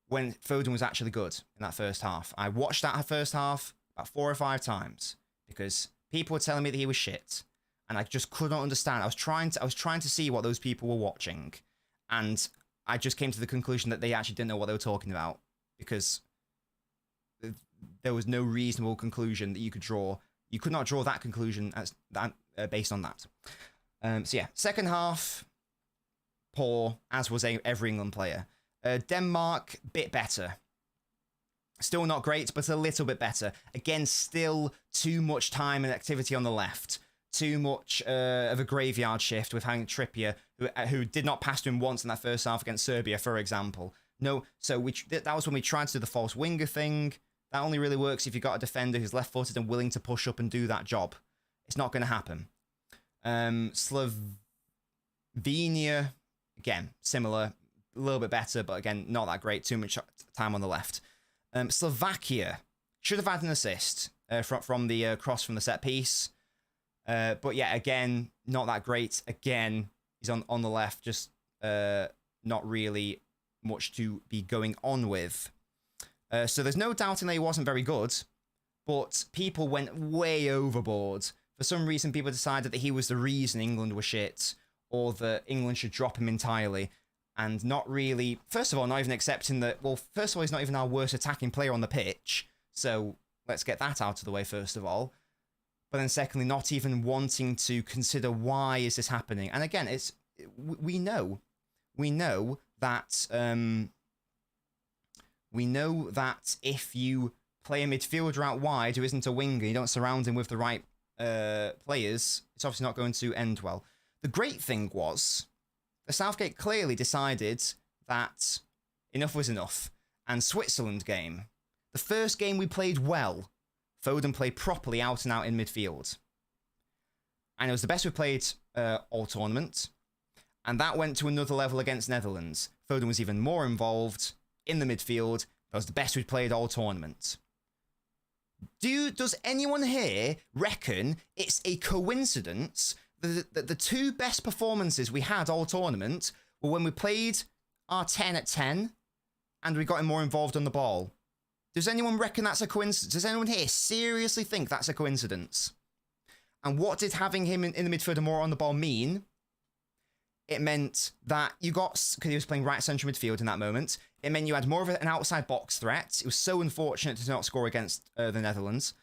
when Foden was actually good in that first half. I watched that first half about 4 or 5 times because people were telling me that he was shit, and I just could not understand. I was trying to see what those people were watching, and I just came to the conclusion that they actually didn't know what they were talking about because there was no reasonable conclusion that you could draw. You could not draw that conclusion as that based on that. So yeah, second half, poor, as was every England player. Denmark, bit better. Still not great, but a little bit better. Again, still too much time and activity on the left. Too much of a graveyard shift with having Trippier, who did not pass to him once in that first half against Serbia, for example. No, so that was when we tried to do the false winger thing. That only really works if you've got a defender who's left-footed and willing to push up and do that job. It's not going to happen. Slovenia, again, similar, a little bit better, but again, not that great. Too much time on the left. Slovakia should have had an assist from the cross from the set piece. But yeah, again, not that great. Again, he's on the left, just not really much to be going on with. So there's no doubting that he wasn't very good, but people went way overboard. For some reason, people decided that he was the reason England was shit, or that England should drop him entirely, and not really... First of all, not even accepting that... Well, first of all, he's not even our worst attacking player on the pitch, so let's get that out of the way, first of all. But then secondly, not even wanting to consider why is this happening. And again, we know that if you play a midfielder out wide who isn't a winger, you don't surround him with the right players, it's obviously not going to end well. The great thing was, the Southgate clearly decided that enough was enough. And Switzerland game, the first game we played well, Foden played properly out and out in midfield. And it was the best we played all tournament. And that went to another level against Netherlands. Foden was even more involved in the midfield. That was the best we'd played all tournament. Does anyone here reckon it's a coincidence that the two best performances we had all tournament were when we played our 10 at 10 and we got him more involved on the ball? Does anyone reckon that's a coincidence? Does anyone here seriously think that's a coincidence? And what did having him in the midfield and more on the ball mean? It meant that you got, because he was playing right central midfield in that moment, it meant you had more of an outside box threat. It was so unfortunate to not score against the Netherlands.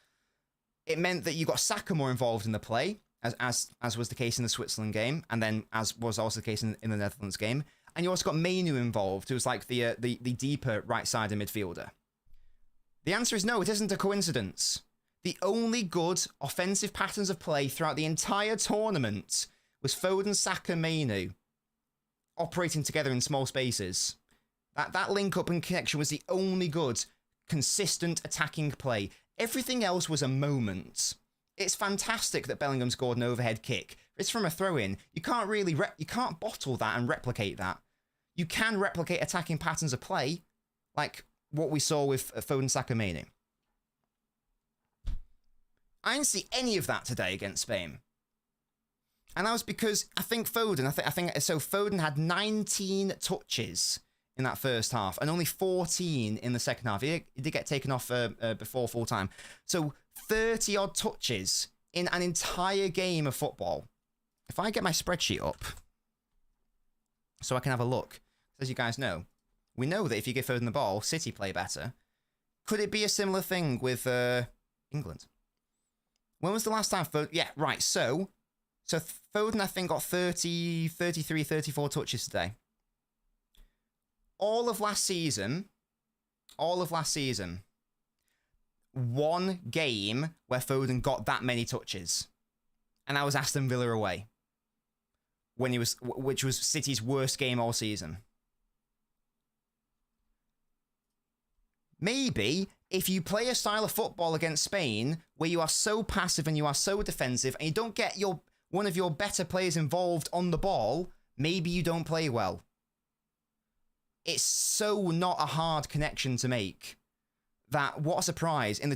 It meant that you got Saka more involved in the play, as was the case in the Switzerland game, and then as was also the case in the Netherlands game. And you also got Mainu involved, who was like the deeper right-sided midfielder. The answer is no, it isn't a coincidence. The only good offensive patterns of play throughout the entire tournament was Foden, Saka, Mainu operating together in small spaces. That link-up and connection was the only good, consistent attacking play. Everything else was a moment. It's fantastic that Bellingham scored an overhead kick. It's from a throw-in. You can't really you can't bottle that and replicate that. You can replicate attacking patterns of play, like what we saw with Foden, Saka, Mainu. I didn't see any of that today against Spain. And that was because I think Foden, Foden had 19 touches in that first half and only 14 in the second half. He did get taken off before full time. So 30 odd touches in an entire game of football. If I get my spreadsheet up so I can have a look, as you guys know, we know that if you give Foden the ball, City play better. Could it be a similar thing with England? When was the last time Foden? Yeah, right. So Foden, I think, got 30, 33, 34 touches today. All of last season, one game where Foden got that many touches. And that was Aston Villa away. Which was City's worst game all season. Maybe if you play a style of football against Spain where you are so passive and you are so defensive and you don't get one of your better players involved on the ball, maybe you don't play well. It's so not a hard connection to make. That what a surprise! In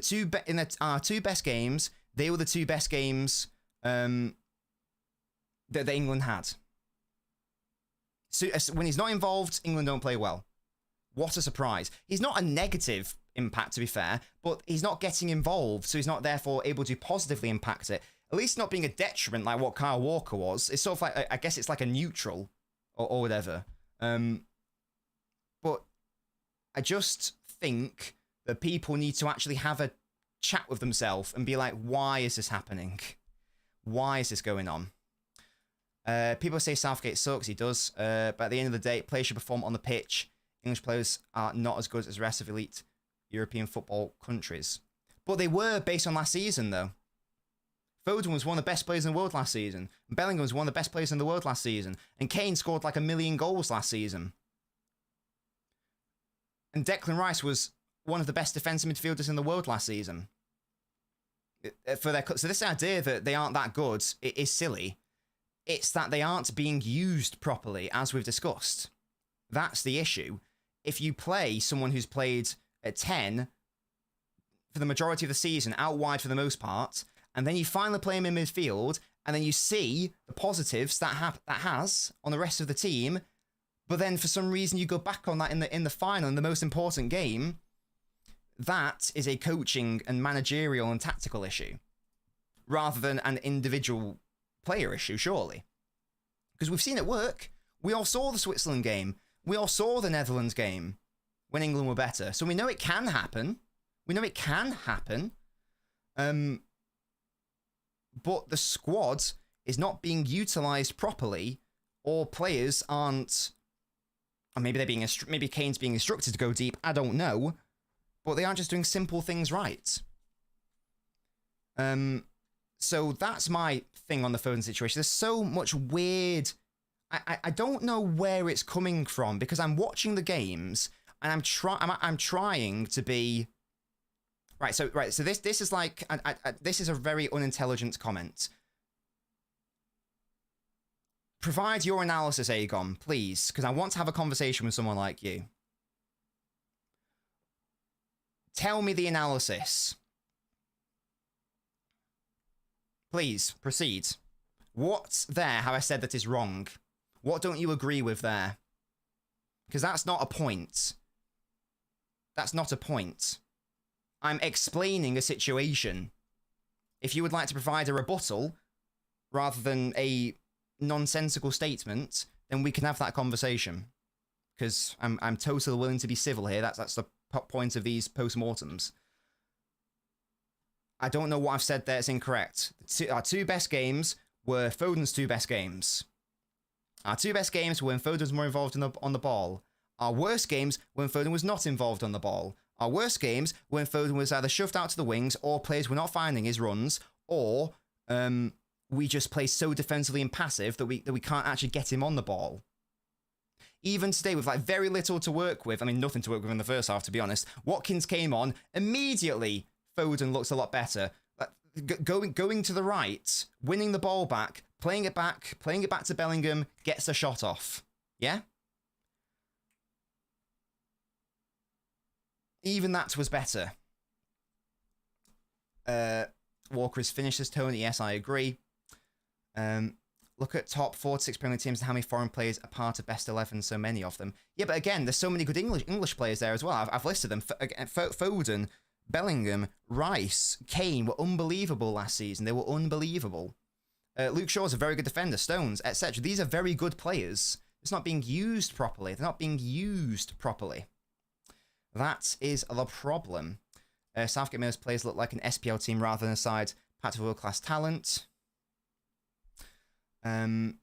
our two best games, they were the two best games that England had. So when he's not involved, England don't play well. What a surprise! He's not a negative impact, to be fair, but he's not getting involved, so he's not therefore able to positively impact it. At least not being a detriment like what Kyle Walker was. It's sort of like, I guess it's like a neutral or whatever. But I just think that people need to actually have a chat with themselves and be like, why is this happening? Why is this going on? People say Southgate sucks. He does. But at the end of the day, players should perform on the pitch. English players are not as good as the rest of elite European football countries. But they were based on last season, though. Foden was one of the best players in the world last season. And Bellingham was one of the best players in the world last season. And Kane scored like 1 million goals last season. And Declan Rice was one of the best defensive midfielders in the world last season. So this idea that they aren't that good is silly. It's that they aren't being used properly, as we've discussed. That's the issue. If you play someone who's played at 10 for the majority of the season, out wide for the most part, and then you finally play him in midfield, and then you see the positives that has on the rest of the team, but then for some reason you go back on that in the final, in the most important game, that is a coaching and managerial and tactical issue, rather than an individual player issue, surely. Because we've seen it work. We all saw the Switzerland game. We all saw the Netherlands game when England were better. So we know it can happen. But the squad is not being utilised properly, or players aren't or maybe they're being maybe Kane's being instructed to go deep. I don't know, but they aren't just doing simple things right. So that's my thing on the Foden situation. There's so much weird. I don't know where it's coming from because I'm watching the games and I'm trying to be right. So this is like this is a very unintelligent comment. Provide your analysis, Aegon, please, because I want to have a conversation with someone like you. Tell me the analysis. Please, proceed. What there have I said that is wrong? What don't you agree with there? Because that's not a point. That's not a point. I'm explaining a situation. If you would like to provide a rebuttal, rather than a nonsensical statement, then we can have that conversation. Because I'm totally willing to be civil here. That's the point of these post-mortems. I don't know what I've said there is incorrect. Our two best games were Foden's two best games. Our two best games were when Foden was more involved on the ball. Our worst games were when Foden was not involved on the ball. Our worst games were when Foden was either shoved out to the wings, or players were not finding his runs, or we just play so defensively and passive that we can't actually get him on the ball. Even today, with like very little to work with, I mean nothing to work with in the first half, to be honest. Watkins came on immediately. Foden looks a lot better. Going to the right, winning the ball back, playing it back to Bellingham, gets a shot off. Yeah? Even that was better. Walker is finished as Tony. Yes, I agree. Look at top 4 to 6 Premier League teams and how many foreign players are part of best 11, so many of them. Yeah, but again, there's so many good English players there as well. I've listed them. Foden, Bellingham, Rice, Kane were unbelievable last season. They were unbelievable. Luke Shaw's a very good defender, Stones, etc. These are very good players. It's not being used properly. They're not being used properly. That is the problem. Southgate made those players look like an SPL team rather than a side packed with world-class talent. I'm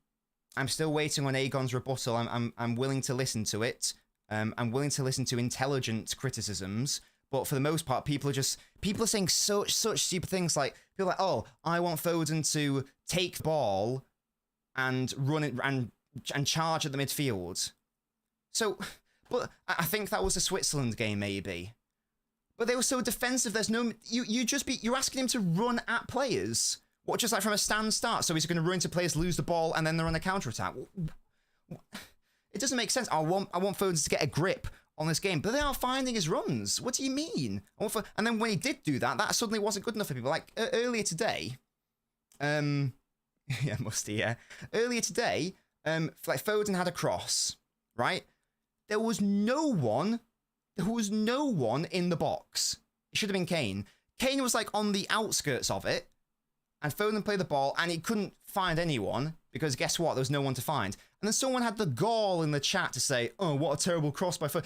still waiting on Aegon's rebuttal. I'm willing to listen to it. I'm willing to listen to intelligent criticisms. But for the most part, people are saying such stupid things like, people are like, oh, I want Foden to take the ball and run it and charge at the midfield. So, but I think that was a Switzerland game maybe. But they were so defensive. There's no you're asking him to run at players. What, just like from a stand start? So he's going to run into players, lose the ball, and then they're on a counter attack. It doesn't make sense. I want Foden to get a grip on this game, but they are finding his runs. What do you mean? And then when he did do that, that suddenly wasn't good enough for people. Like earlier today, yeah, Musty, yeah. Earlier today, like Foden had a cross, right? There was no one in the box. It should have been Kane. Kane was like on the outskirts of it, and Foden played the ball, and he couldn't find anyone because guess what? There was no one to find. And then someone had the gall in the chat to say, "Oh, what a terrible cross by Foden."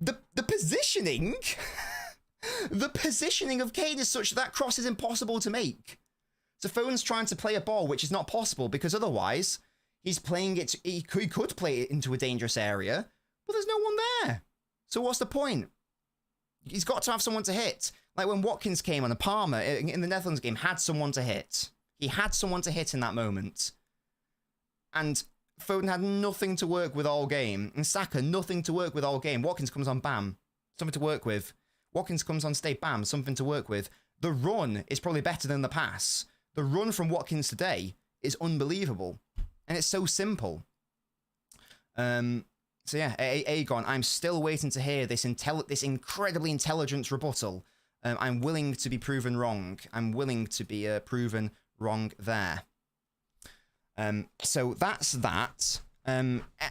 The positioning, the positioning of Kane is such that cross is impossible to make. So Foden's trying to play a ball which is not possible because otherwise he's playing it. He could play it into a dangerous area, but there's no one there. So what's the point? He's got to have someone to hit. Like when Watkins came on, the Palmer in the Netherlands game had someone to hit. He had someone to hit in that moment. And Foden had nothing to work with all game. And Saka, nothing to work with all game. Watkins comes on, bam. Something to work with. Watkins comes on, stay, bam. Something to work with. The run is probably better than the pass. The run from Watkins today is unbelievable. And it's so simple. So yeah, Aegon, I'm still waiting to hear this incredibly intelligent rebuttal. I'm willing to be proven wrong. I'm willing to be proven wrong there. So that's that.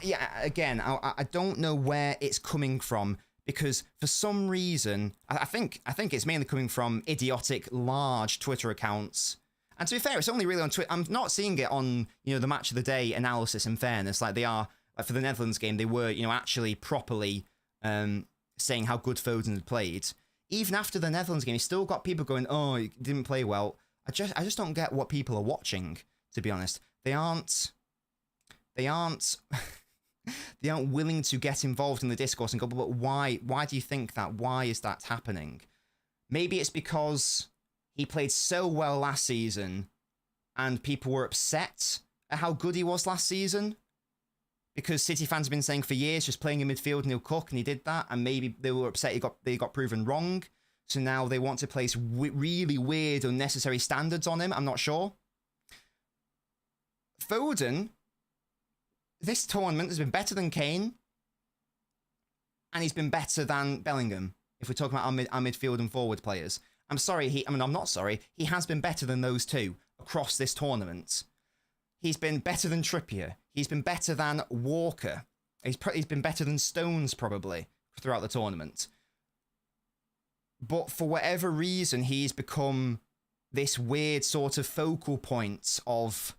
Yeah, again, I don't know where it's coming from because for some reason, I think it's mainly coming from idiotic, large Twitter accounts. And to be fair, it's only really on Twitter. I'm not seeing it on, the match of the day analysis, in fairness. Like they are, like for the Netherlands game, they were, actually properly saying how good Foden had played. Even after the Netherlands game, he still got people going, oh, he didn't play well. I just don't get what people are watching, to be honest. They aren't They aren't willing to get involved in the discourse and go, but why? Why do you think that? Why is that happening? Maybe it's because he played so well last season and people were upset at how good he was last season. Because City fans have been saying for years, just playing in midfield and he'll cook, and he did that. And maybe they were upset they got proven wrong. So now they want to place really weird, unnecessary standards on him. I'm not sure. Foden, this tournament has been better than Kane. And he's been better than Bellingham, if we're talking about our midfield and forward players. I'm not sorry. He has been better than those two across this tournament. He's been better than Trippier. He's been better than Walker. He's been better than Stones, probably, throughout the tournament. But for whatever reason, he's become this weird sort of focal point of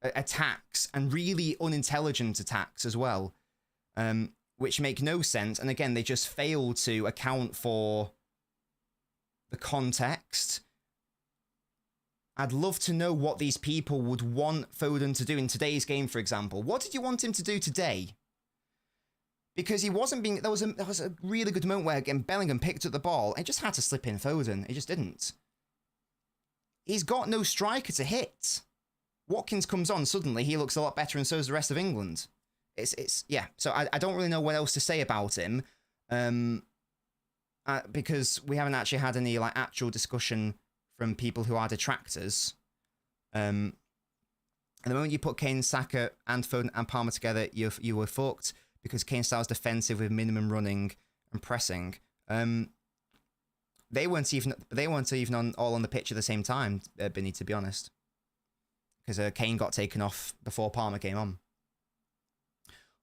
attacks, and really unintelligent attacks as well, which make no sense. And again, they just fail to account for the context. I'd love to know what these people would want Foden to do in today's game, for example. What did you want him to do today? Because he wasn't being... There was a really good moment where, again, Bellingham picked up the ball and just had to slip in Foden. He just didn't. He's got no striker to hit. Watkins comes on, suddenly he looks a lot better, and so does the rest of England. Yeah. So I don't really know what else to say about him. Because we haven't actually had any actual discussion from people who are detractors. At the moment you put Kane, Saka, and Foden and Palmer together, you were fucked, because Kane style's defensive with minimum running and pressing. They weren't even all on the pitch at the same time, Binny, to be honest, because Kane got taken off before Palmer came on.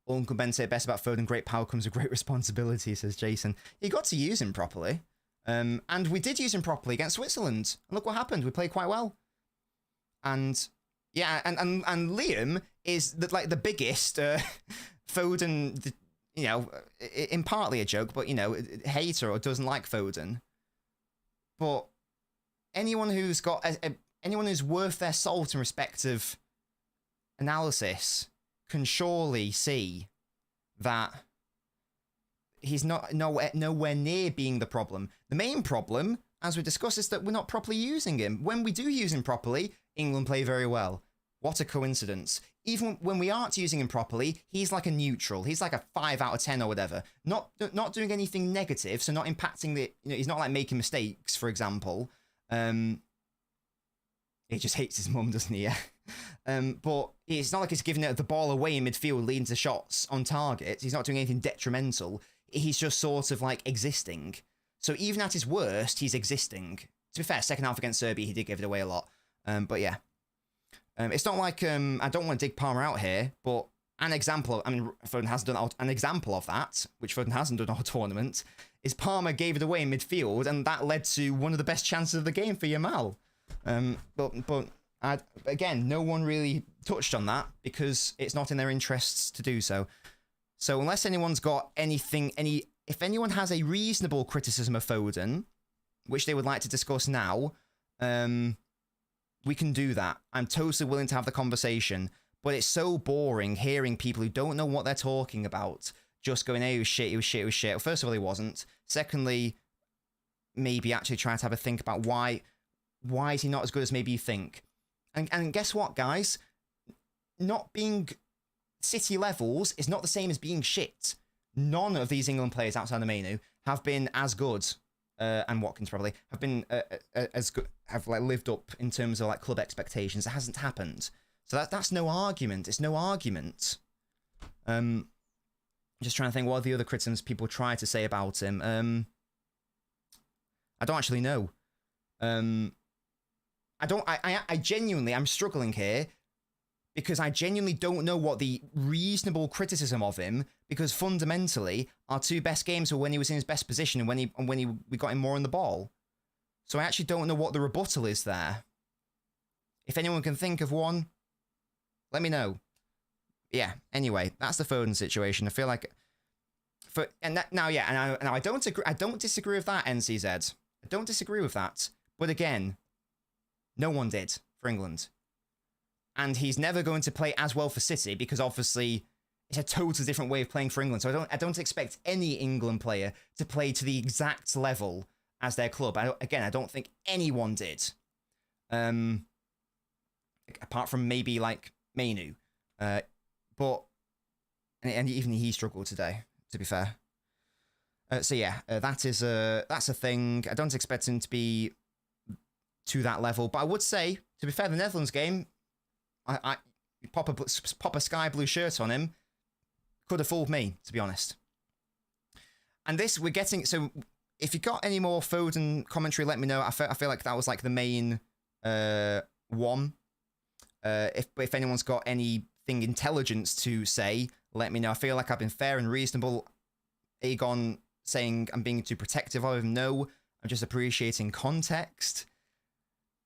Uncle Ben said best about Foden: great power comes with great responsibility, says Jason. You got to use him properly. And we did use him properly against Switzerland. And look what happened. We played quite well. And yeah, and Liam is the biggest Foden, in partly a joke, but hater or doesn't like Foden. But anyone who's got anyone who's worth their salt in respect of analysis can surely see that he's nowhere near being the problem. The main problem, as we discussed, is that we're not properly using him. When we do use him properly, England play very well. What a coincidence. Even when we aren't using him properly, he's like a neutral. He's like a 5 out of 10 or whatever. Not doing anything negative, so not impacting the... he's not making mistakes, for example. He just hates his mum, doesn't he? Yeah. But it's not like he's giving the ball away in midfield, leading to shots on target. He's not doing anything detrimental. He's just sort of existing. So even at his worst, he's existing. To be fair, second half against Serbia, he did give it away a lot. But yeah. It's not like, I don't want to dig Palmer out here, but an example, Foden has done an example of that, which Foden hasn't done all tournament, is Palmer gave it away in midfield, and that led to one of the best chances of the game for Yamal. But again, no one really touched on that because it's not in their interests to do so. So unless anyone's got if anyone has a reasonable criticism of Foden, which they would like to discuss now, we can do that. I'm totally willing to have the conversation, but it's so boring hearing people who don't know what they're talking about just going, hey, he was shit, he was shit, he was shit. Well, first of all, he wasn't. Secondly, maybe actually try to have a think about why is he not as good as maybe you think. And guess what, guys? Not being City levels is not the same as being shit. None of these England players outside of Mainu have been as good, and Watkins probably, have been as good, have lived up in terms of club expectations. It hasn't happened. So that's no argument. It's no argument. Just trying to think what are the other criticisms people try to say about him. I don't actually know. I genuinely, I'm struggling here because I genuinely don't know what the reasonable criticism of him, because fundamentally our two best games were when he was in his best position and when we got him more on the ball. So I actually don't know what the rebuttal is there. If anyone can think of one, let me know. Yeah, anyway, that's the Foden situation. I feel like I don't disagree with that, NCZ. I don't disagree with that. But again, no one did for England. And he's never going to play as well for City because obviously it's a totally different way of playing for England. So I don't expect any England player to play to the exact level as their club. I don't think anyone did. Apart from maybe like Mainu. But and even he struggled today, to be fair. So yeah, that's a thing. I don't expect him to be to that level, but I would say, to be fair, the Netherlands game, I pop a sky blue shirt on him, could have fooled me, to be honest. And this we're getting. So if you got any more Foden commentary, let me know. I feel like that was like the main one. If anyone's got anything intelligence to say, let me know. I feel like I've been fair and reasonable. Aegon saying I'm being too protective of him. No, I'm just appreciating context.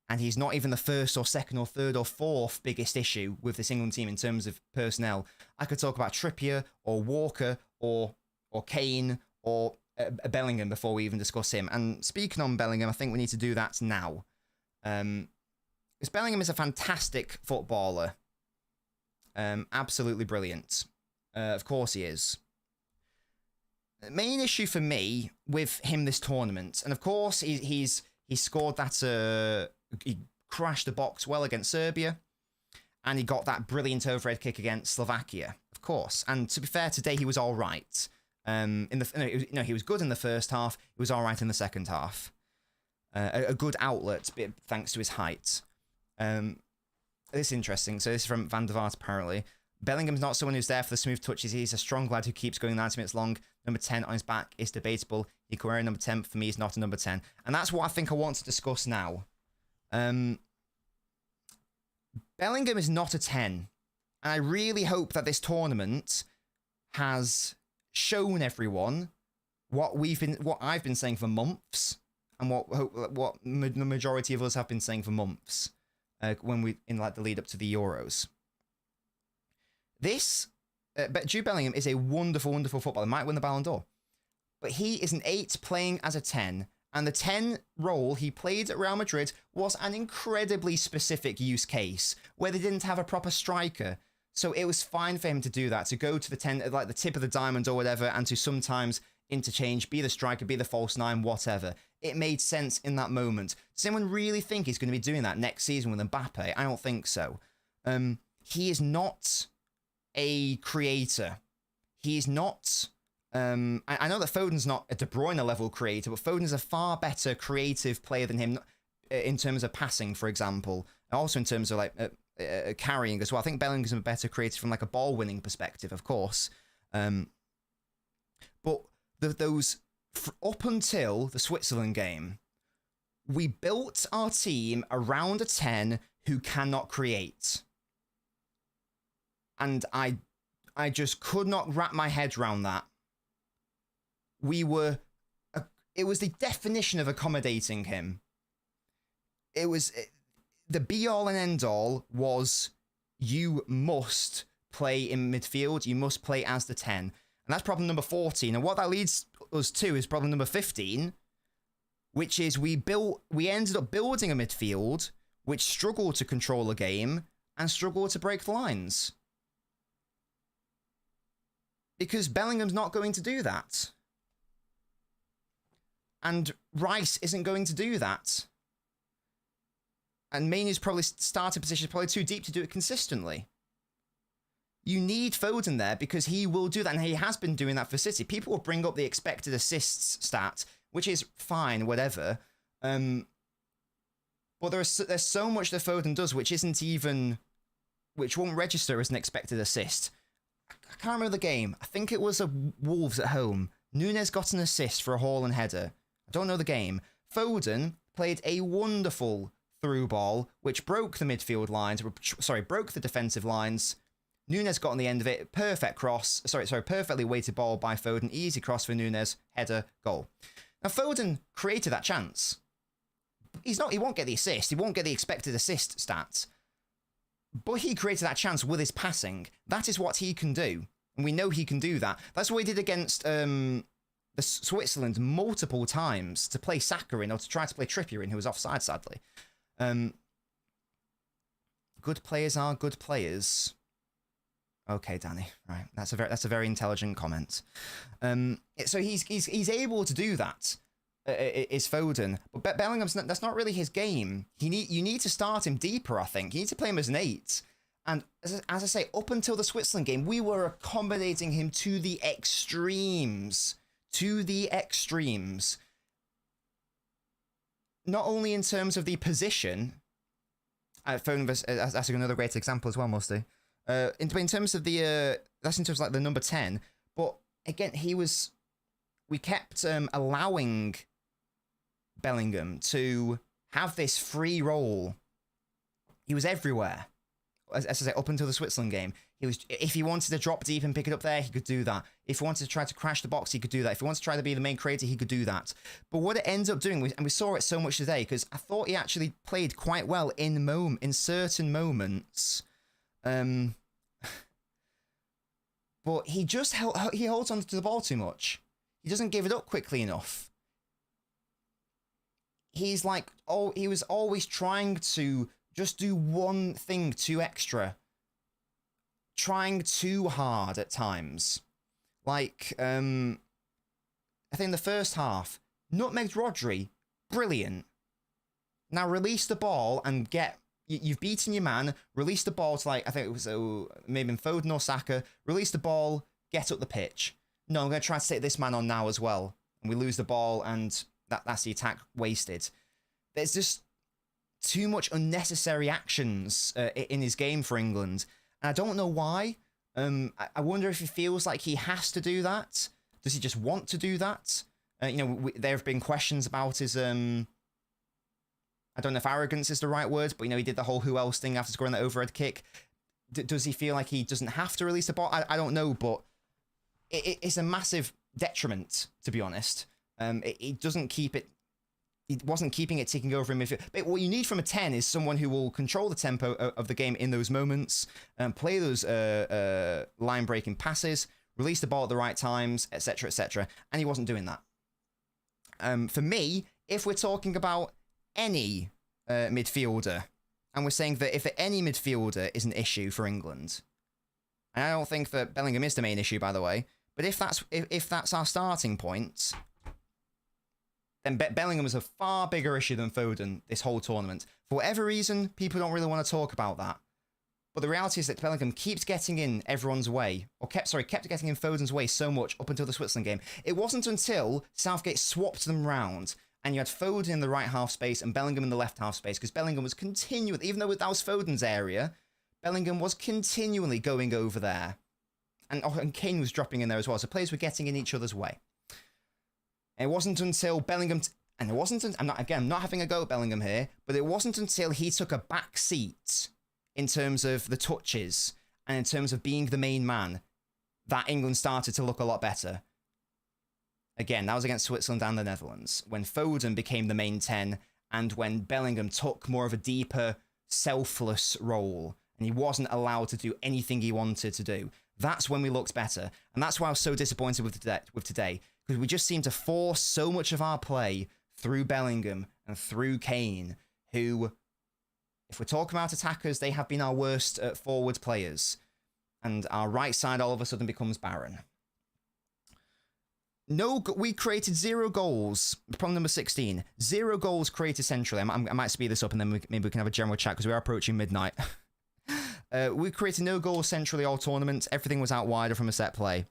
And he's not even the first or second or third or fourth biggest issue with this England team in terms of personnel. I could talk about Trippier or Walker or Kane or Bellingham before we even discuss him. And speaking on Bellingham, I think we need to do that now. Because Bellingham is a fantastic footballer. Absolutely brilliant. Of course he is. The main issue for me with him this tournament, and of course he scored that, he crashed the box well against Serbia, and he got that brilliant overhead kick against Slovakia, of course. And to be fair, today he was all right. He was good in the first half. He was all right in the second half. A good outlet, thanks to his height. This is interesting. So this is from Van der Vaart, apparently. Bellingham's not someone who's there for the smooth touches. He's a strong lad who keeps going 90 minutes long. Number 10 on his back is debatable. He could wear a number 10. For me, he's not a number 10. And that's what I think I want to discuss now. Bellingham is not a 10. And I really hope that this tournament has shown everyone what I've been saying for months, and what the majority of us have been saying for months, when we in like the lead up to the Euros. But Jude Bellingham is a wonderful, wonderful footballer. Might win the Ballon d'Or, but he is an 8 playing as a 10, and the 10 role he played at Real Madrid was an incredibly specific use case where they didn't have a proper striker. So it was fine for him to do that, to go to the 10, like the tip of the diamond or whatever, and to sometimes interchange, be the striker, be the false 9, whatever. It made sense in that moment. Does anyone really think he's going to be doing that next season with Mbappe? I don't think so. He is not a creator. He is not... I know that Foden's not a De Bruyne level creator, but Foden's a far better creative player than him in terms of passing, for example. Also in terms of like carrying as well. I think Bellingham's a better creator from like a ball winning perspective, of course. But up until the Switzerland game, we built our team around a 10 who cannot create. And I just could not wrap my head around that. It was the definition of accommodating him. It was, the be-all and end-all was, you must play in midfield, you must play as the 10. And that's problem number 14. And what that leads us to is problem number 15, which is we ended up building a midfield which struggled to control a game and struggled to break the lines. Because Bellingham's not going to do that. And Rice isn't going to do that. And Mainu's probably starting position is probably too deep to do it consistently. You need Foden there because he will do that, and he has been doing that for City. People will bring up the expected assists stat, which is fine, whatever. But there's so much that Foden does which won't register as an expected assist. I can't remember the game. I think it was a Wolves at home. Nunes got an assist for a Haaland header. I don't know the game. Foden played a wonderful through ball, which broke the midfield lines. Broke the defensive lines. Nunes got on the end of it. Perfect cross. Perfectly weighted ball by Foden. Easy cross for Nunes. Header. Goal. Now, Foden created that chance. He won't get the assist. He won't get the expected assist stats. But he created that chance with his passing. That is what he can do. And we know he can do that. That's what he did against the Switzerland multiple times to play Saka in, or to try to play Trippier in, who was offside, sadly. Good players are good players. Okay, Danny. Right. That's a very intelligent comment. So he's able to do that. Is Foden, but Bellingham's that's not really his game. You need to start him deeper. I think you need to play him as an 8. And as I say, up until the Switzerland game, we were accommodating him to the extremes. To the extremes. Not only in terms of the position. Foden, that's another great example as well, Musty. In terms of the that's in terms of like the number 10. But again, we kept allowing Bellingham to have this free role. He was everywhere. As I say, up until the Switzerland game, if he wanted to drop deep and pick it up there, he could do that. If he wanted to try to crash the box, he could do that. If he wanted to try to be the main creator, he could do that. But what it ends up doing, and we saw it so much today, because I thought he actually played quite well in certain moments. But he just he holds on to the ball too much. He doesn't give it up quickly enough. He's like, he was always trying to just do one thing too extra. Trying too hard at times. Like, I think in the first half, nutmegged Rodri, brilliant. Now release the ball and you've beaten your man, release the ball to I think it was maybe Foden or Saka, release the ball, get up the pitch. No, I'm going to try to take this man on now as well. And we lose the ball and that's the attack wasted. There's just too much unnecessary actions in his game for England. And I don't know why. I wonder if he feels like he has to do that. Does he just want to do that? There have been questions about his... I don't know if arrogance is the right word, but, he did the whole who else thing after scoring that overhead kick. Does he feel like he doesn't have to release the ball? I don't know, but it's a massive detriment, to be honest. It doesn't keep it... He wasn't keeping it ticking over in midfield. But what you need from a 10 is someone who will control the tempo of the game in those moments, play those line-breaking passes, release the ball at the right times, etc., etc. And he wasn't doing that. For me, if we're talking about any midfielder, and we're saying that if any midfielder is an issue for England, and I don't think that Bellingham is the main issue, by the way, but if that's our starting point, then Bellingham is a far bigger issue than Foden this whole tournament. For whatever reason, people don't really want to talk about that. But the reality is that Bellingham keeps getting in everyone's way, or kept getting in Foden's way so much up until the Switzerland game. It wasn't until Southgate swapped them round, and you had Foden in the right half space and Bellingham in the left half space, because Bellingham was continually, even though that was Foden's area, Bellingham was continually going over there. And Kane was dropping in there as well, so players were getting in each other's way. It wasn't until Bellingham, I'm not having a go at Bellingham here, but it wasn't until he took a back seat in terms of the touches and in terms of being the main man that England started to look a lot better. Again, that was against Switzerland and the Netherlands, when Foden became the main 10 and when Bellingham took more of a deeper, selfless role and he wasn't allowed to do anything he wanted to do. That's when we looked better. And that's why I was so disappointed with today. Because we just seem to force so much of our play through Bellingham and through Kane, who, if we're talking about attackers, they have been our worst forward players. And our right side all of a sudden becomes barren. We created 0 goals. Problem number 16. 0 goals created centrally. I might speed this up and then maybe we can have a general chat because we are approaching midnight. We created no goals centrally all tournament. Everything was out wider from a set play.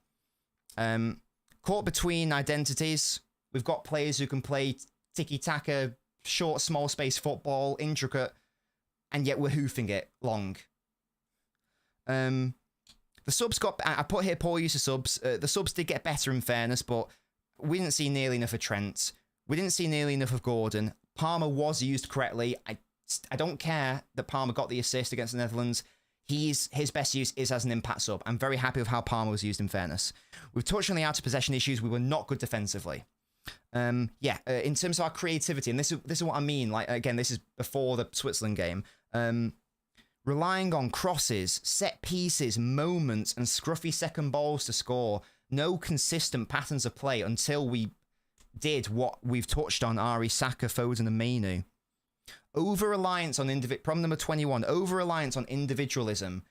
Caught between identities. We've got players who can play tiki-taka, short, small space football, intricate, and yet we're hoofing it long. The subs I put here poor use of subs. The subs did get better in fairness, but we didn't see nearly enough of Trent. We didn't see nearly enough of Gordon. Palmer was used correctly. I don't care that Palmer got the assist against the Netherlands. His best use is as an impact sub. I'm very happy with how Palmer was used in fairness. We've touched on the out of possession issues. We were not good defensively. In terms of our creativity, and this is what I mean. Like, again, this is before the Switzerland game. Relying on crosses, set pieces, moments, and scruffy second balls to score. No consistent patterns of play until we did what we've touched on, Ari, Saka, Foden, and Mainu. Over-reliance on problem number 21, over-reliance on individualism.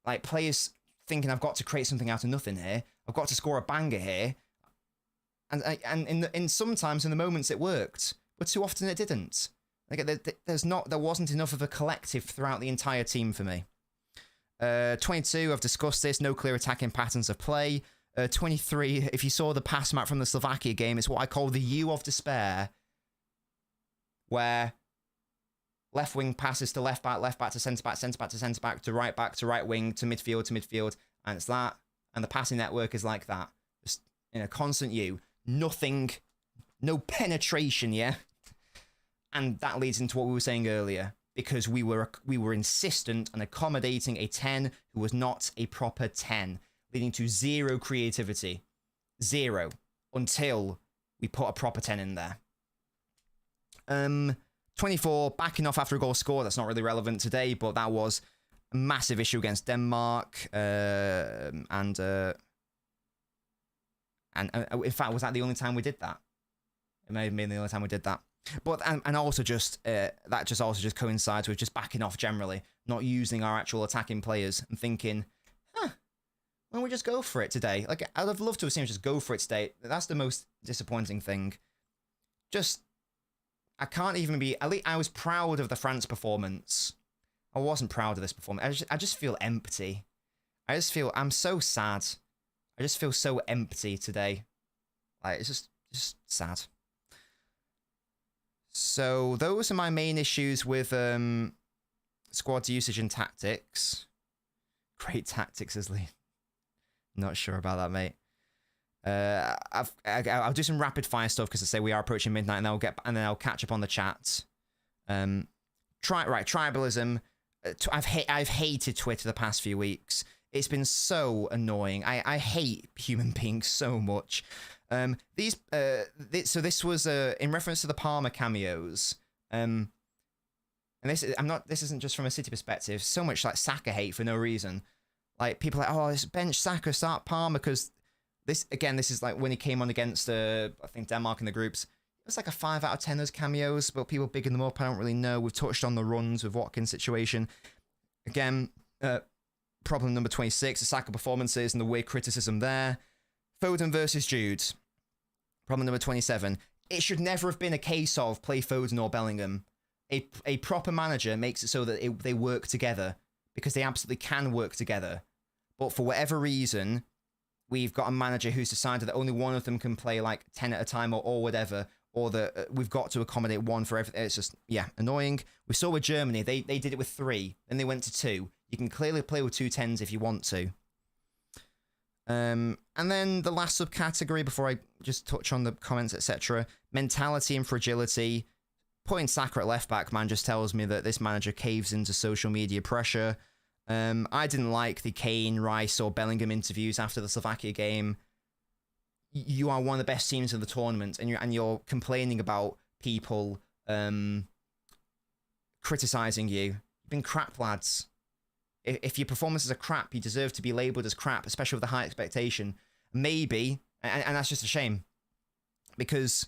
Like, players thinking I've got to create something out of nothing here. I've got to score a banger here. And in sometimes in the moments it worked, but too often it didn't. Like there wasn't enough of a collective throughout the entire team for me. 22, I've discussed this. No clear attacking patterns of play. 23, if you saw the pass map from the Slovakia game, it's what I call the U of despair, where left wing passes to left back to centre back to centre back to right wing to midfield, and it's that. And the passing network is like that, just in a constant U. Nothing, no penetration, yeah. And that leads into what we were saying earlier, because we were insistent on accommodating a 10 who was not a proper 10, leading to zero creativity. Zero. Until we put a proper 10 in there. 24, backing off after a goal scored. That's not really relevant today, but that was a massive issue against Denmark. And in fact, was that the only time we did that? It may have been the only time we did that. But and also just that just also just coincides with just backing off generally, not using our actual attacking players and thinking, why don't we just go for it today? Like, I'd have loved to have seen us just go for it today. That's the most disappointing thing. Just, I can't even be. At least I was proud of the France performance. I wasn't proud of this performance. I just feel empty. I'm so sad. I just feel so empty today. Like, it's just sad. So those are my main issues with squad usage and tactics. Great tactics, as Lee. Not sure about that, mate. I'll do some rapid fire stuff because I say we are approaching midnight, and then I'll catch up on the chat. Tribalism. I've hated Twitter the past few weeks. It's been so annoying. I hate human beings so much. So this was in reference to the Palmer cameos. And this isn't just from a City perspective. So much like Saka hate for no reason. Like, people are like, oh, it's bench Saka, start Palmer, because this is like when he came on against I think Denmark in the groups. It was like a 5 out of 10 those cameos, but people bigging them up. I don't really know. We've touched on the runs with Watkins' situation. Again, problem number 26, the Saka performances and the weird criticism there. Foden versus Jude. Problem number 27. It should never have been a case of play Foden or Bellingham. A proper manager makes it so that they work together, because they absolutely can work together. But for whatever reason, we've got a manager who's decided that only one of them can play like 10 at a time or whatever, or that we've got to accommodate one for everything. It's just, yeah, annoying. We saw with Germany, they did it with 3, then they went to 2. You can clearly play with 2 10s if you want to. And then the last subcategory, before I just touch on the comments, etc. Mentality and fragility. Putting Saka at left back, man, just tells me that this manager caves into social media pressure. I didn't like the Kane, Rice, or Bellingham interviews after the Slovakia game. You are one of the best teams in the tournament, and you're complaining about people criticizing you. You've been crap, lads. If your performances are crap, you deserve to be labelled as crap, especially with the high expectation. Maybe, and that's just a shame, because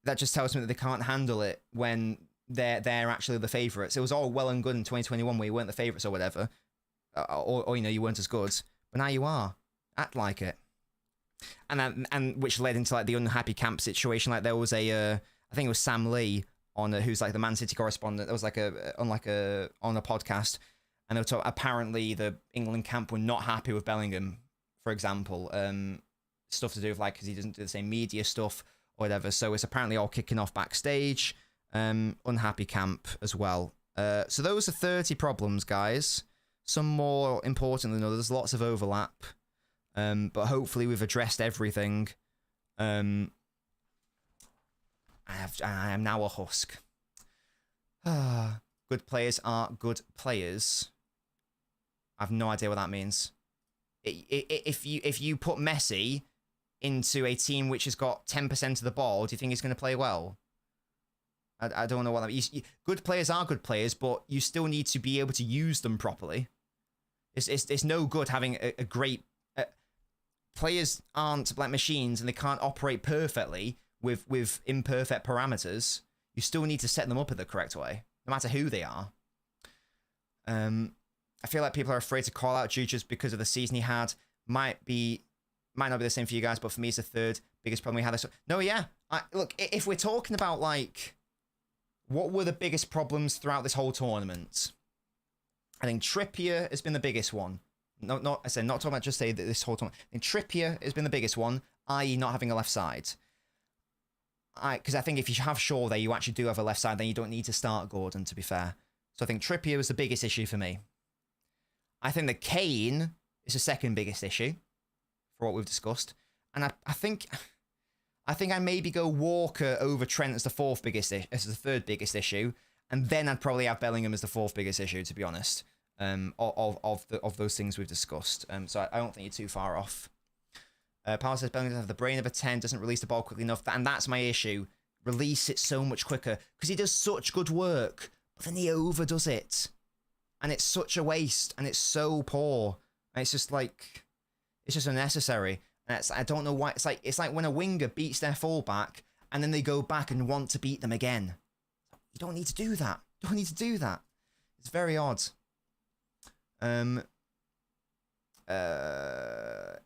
that just tells me that they can't handle it when they're actually the favourites. It was all well and good in 2021 where you weren't the favourites or whatever, or you weren't as good, but now you are. Act like it. And which led into like the unhappy camp situation. Like, there was I think it was Sam Lee who's like the Man City correspondent. There was like on a podcast. And apparently the England camp were not happy with Bellingham, for example. Stuff to do with, like, because he doesn't do the same media stuff or whatever. So it's apparently all kicking off backstage. Unhappy camp as well. So those are 30 problems, guys. Some more important than others. Lots of overlap. But hopefully we've addressed everything. I am now a husk. Good players are good players. I have no idea what that means. If you put Messi into a team which has got 10% of the ball, do you think he's going to play well? I don't know what that means. Good players are good players, but you still need to be able to use them properly. It's no good having a great... players aren't like machines, and they can't operate perfectly with imperfect parameters. You still need to set them up in the correct way, no matter who they are. I feel like people are afraid to call out Jude just because of the season he had. Might not be the same for you guys, but for me, it's the third biggest problem we had. No, yeah. Look, if we're talking about, like, what were the biggest problems throughout this whole tournament? I think Trippier has been the biggest one. Not talking about just say that this whole tournament. I think Trippier has been the biggest one, i.e. not having a left side. Because I think if you have Shaw there, you actually do have a left side, then you don't need to start Gordon, to be fair. So I think Trippier was the biggest issue for me. I think that Kane is the second biggest issue for what we've discussed. And I think I maybe go Walker over Trent as the third biggest issue. And then I'd probably have Bellingham as the fourth biggest issue, to be honest, of those things we've discussed. So I don't think you're too far off. Powell says Bellingham doesn't have the brain of a 10, doesn't release the ball quickly enough. And that's my issue. Release it so much quicker. Because he does such good work. But then he overdoes it. And it's such a waste. And it's so poor. And it's just like... It's just unnecessary. And I don't know why. It's like when a winger beats their fullback. And then they go back and want to beat them again. You don't need to do that. You don't need to do that. It's very odd.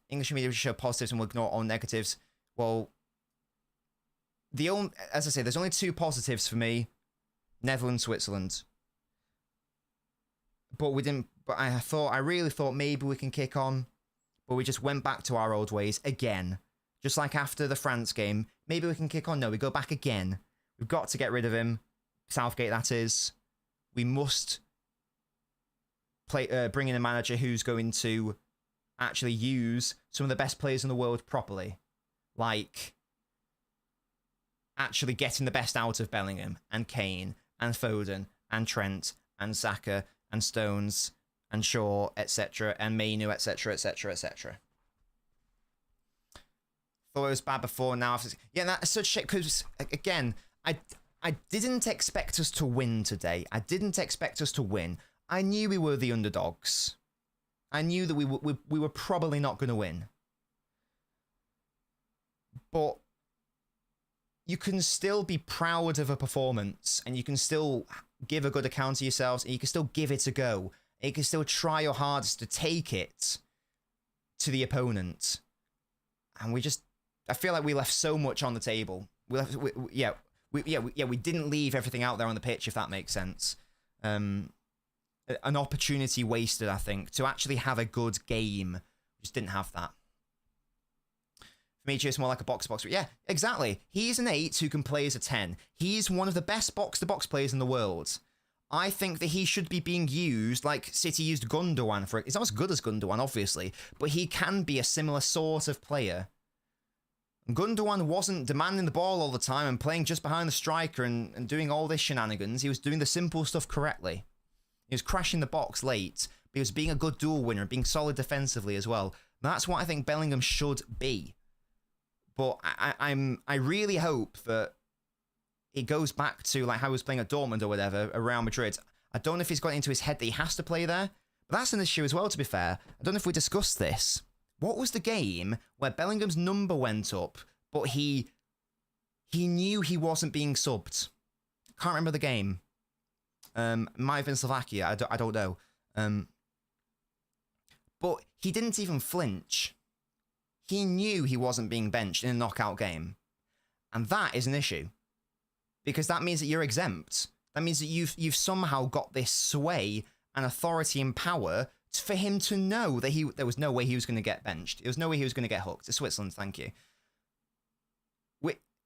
English media show positives and will ignore all negatives. Well, as I say, there's only two positives for me: Netherlands, Switzerland. But we didn't. But I really thought maybe we can kick on, but we just went back to our old ways again. Just like after the France game, maybe we can kick on. No, we go back again. We've got to get rid of him, Southgate. That is, we must bring in a manager who's going to actually use some of the best players in the world properly. Like, actually getting the best out of Bellingham and Kane and Foden and Trent and Saka and Stones and Shaw, etc. and Mainu, etc., etc., etc. Thought it was bad before, now after... Yeah, that's such shit, because, again, I didn't expect us to win today. I didn't expect us to win. I knew we were the underdogs. I knew that we were probably not going to win. But you can still be proud of a performance, and you can still give a good account of yourselves, and you can still give it a go. And you can still try your hardest to take it to the opponent. And I feel like we left so much on the table. We didn't leave everything out there on the pitch, if that makes sense. An opportunity wasted, I think, to actually have a good game. Just didn't have that. For me, it's more like a box-to-box. Yeah, exactly. He's an 8 who can play as a 10. He's one of the best box-to-box players in the world. I think that he should be being used like City used Gundogan for it. He's not as good as Gundogan, obviously, but he can be a similar sort of player. Gundogan wasn't demanding the ball all the time and playing just behind the striker and doing all this shenanigans. He was doing the simple stuff correctly. He was crashing the box late, but he was being a good duel winner and being solid defensively as well. That's what I think Bellingham should be. But I really hope that it goes back to like how he was playing at Dortmund or whatever, around Madrid. I don't know if he's got into his head that he has to play there. But that's an issue as well, to be fair. I don't know if we discussed this. What was the game where Bellingham's number went up, but he knew he wasn't being subbed? Can't remember the game. Might have been Slovakia. I don't know. But he didn't even flinch. He knew he wasn't being benched in a knockout game. And that is an issue. Because that means that you're exempt. That means that you've somehow got this sway and authority and power for him to know that there was no way he was going to get benched. There was no way he was going to get hooked. To Switzerland, thank you.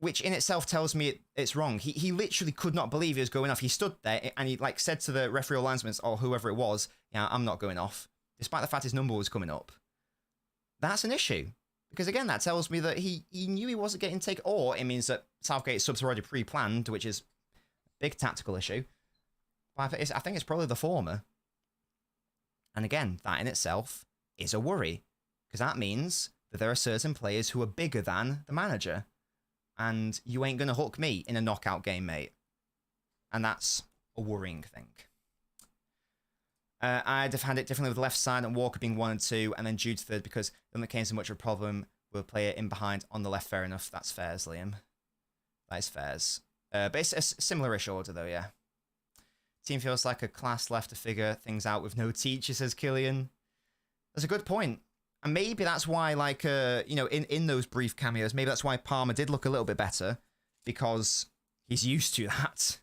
Which in itself tells me it's wrong. He literally could not believe he was going off. He stood there and he like said to the referee or linesman or whoever it was, yeah, I'm not going off. Despite the fact his number was coming up. That's an issue. Because again, that tells me that he knew he wasn't getting taken, or it means that Southgate's subs were already pre-planned, which is a big tactical issue. But I think it's probably the former. And again, that in itself is a worry. Because that means that there are certain players who are bigger than the manager. And you ain't going to hook me in a knockout game, mate. And that's a worrying thing. I'd have had it differently with the left side and Walker being 1 and 2, and then Jude's third, because then it became so much of a problem. We'll play it in behind on the left. Fair enough. That's fairs, Liam. That is fairs. But it's a similar-ish order, though, yeah. Team feels like a class left to figure things out with no teacher, says Killian. That's a good point. And maybe that's why, like, you know, in those brief cameos, maybe that's why Palmer did look a little bit better, because he's used to that.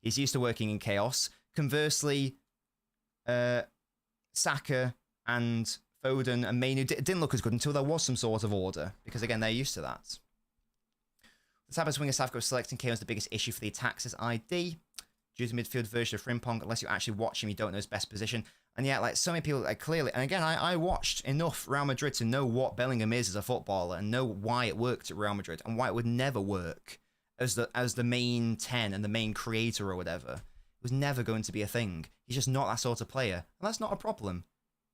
He's used to working in chaos. Conversely, Saka and Foden and Mainu didn't look as good until there was some sort of order, because, again, they're used to that. The type of swinger Safko selecting KO is the biggest issue for the attack, says ID. Due to midfield version of Frimpong, unless you actually watch him, you don't know his best position. And yeah, like, so many people, like, clearly, and again, I watched enough Real Madrid to know what Bellingham is as a footballer and know why it worked at Real Madrid and why it would never work as the main 10 and the main creator or whatever. It was never going to be a thing. He's just not that sort of player. And that's not a problem.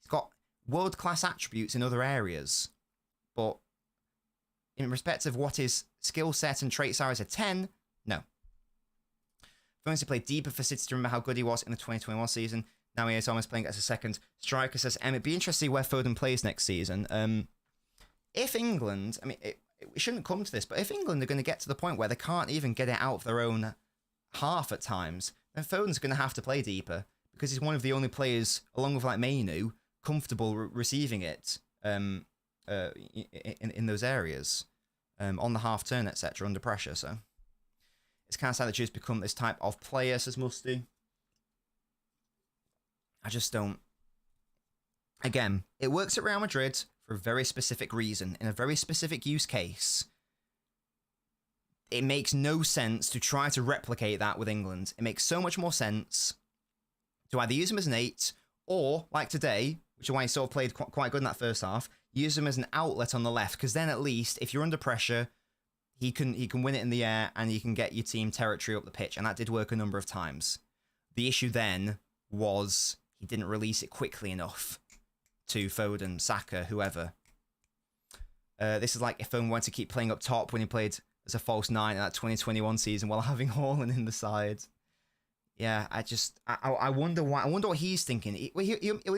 He's got world-class attributes in other areas. But in respect of what his skill set and traits are as a 10, no. Going to play deeper for City to remember how good he was in the 2021 season. Now he is almost playing as a second striker, says it'd be interesting to see where Foden plays next season. If England, I mean, it shouldn't come to this, but if England are going to get to the point where they can't even get it out of their own half at times, then Foden's going to have to play deeper, because he's one of the only players, along with like Mainu, comfortable receiving it in those areas, on the half turn, etc., under pressure. So it's kind of sad that Jude's become this type of player, says Musty. I just don't. Again, it works at Real Madrid for a very specific reason, in a very specific use case. It makes no sense to try to replicate that with England. It makes so much more sense to either use him as an 8, or, like today, which is why he sort of played quite good in that first half, use him as an outlet on the left, because then at least, if you're under pressure, he can win it in the air, and you can get your team territory up the pitch, and that did work a number of times. The issue then was he didn't release it quickly enough to Foden, Saka, whoever. This is like if Foden wanted to keep playing up top when he played as a false 9 in that 2021 season while having Haaland in the side. Yeah, I wonder why. I wonder what he's thinking. He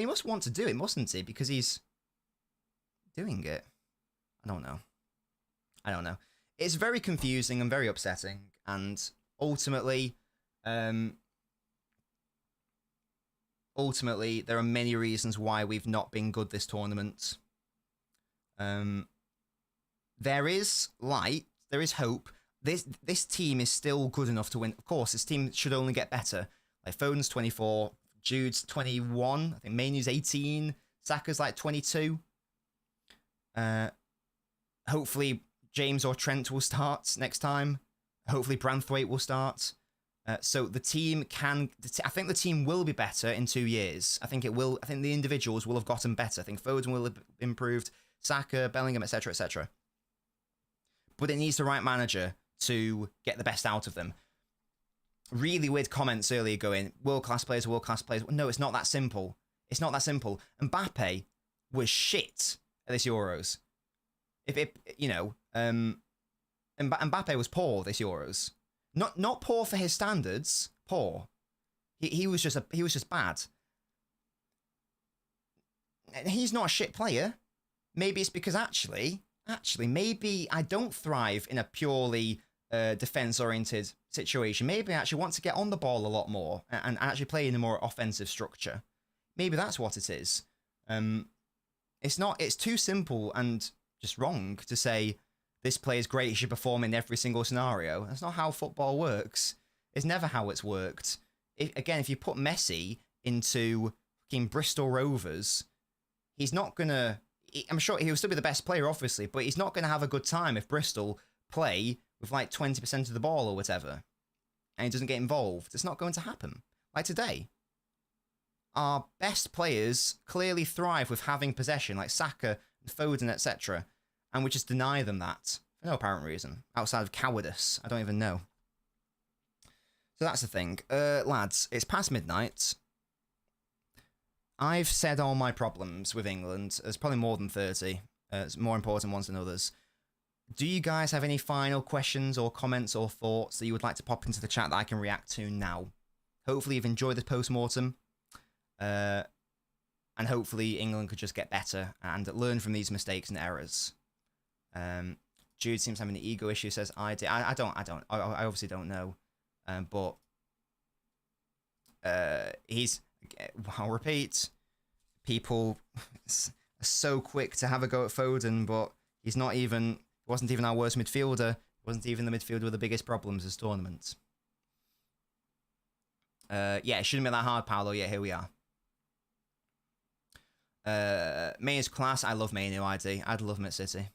must want to do it, mustn't he? Because he's doing it. I don't know. It's very confusing and very upsetting, and ultimately, there are many reasons why we've not been good this tournament. There is light. There is hope. This team is still good enough to win. Of course, this team should only get better. Like, Foden's 24, Jude's 21, I think Mainu's 18, Saka's like 22. Hopefully, James or Trent will start next time. Hopefully, Branthwaite will start. So the team can. I think the team will be better in 2 years. I think it will. I think the individuals will have gotten better. I think Foden will have improved. Saka, Bellingham, etc., etc. But it needs the right manager to get the best out of them. Really weird comments earlier going, world-class players, world-class players. No, it's not that simple. It's not that simple. Mbappe was shit at this Euros. Mbappe was poor this Euros. Not poor for his standards. Poor. He was just bad. He's not a shit player. Maybe it's because actually, maybe I don't thrive in a purely defense-oriented situation. Maybe I actually want to get on the ball a lot more and actually play in a more offensive structure. Maybe that's what it is. It's too simple and just wrong to say this player's great, he should perform in every single scenario. That's not how football works. It's never how it's worked. If you put Messi into fucking Bristol Rovers, he's not going to... I'm sure he'll still be the best player, obviously, but he's not going to have a good time if Bristol play with like 20% of the ball or whatever, and he doesn't get involved. It's not going to happen. Like today, our best players clearly thrive with having possession, like Saka and Foden, etc., and we just deny them that for no apparent reason, outside of cowardice. I don't even know. So that's the thing. Lads, it's past midnight. I've said all my problems with England. There's probably more than 30. It's more important ones than others. Do you guys have any final questions or comments or thoughts that you would like to pop into the chat that I can react to now? Hopefully you've enjoyed this post-mortem. And hopefully England could just get better and learn from these mistakes and errors. Jude seems to have an ego issue, says I obviously don't know. But I'll repeat, people are so quick to have a go at Foden, but wasn't even our worst midfielder. He wasn't even the midfielder with the biggest problems this tournament. Yeah, it shouldn't be that hard, Paolo. Yeah, here we are. May is class. I love May new ID. I'd love him at City.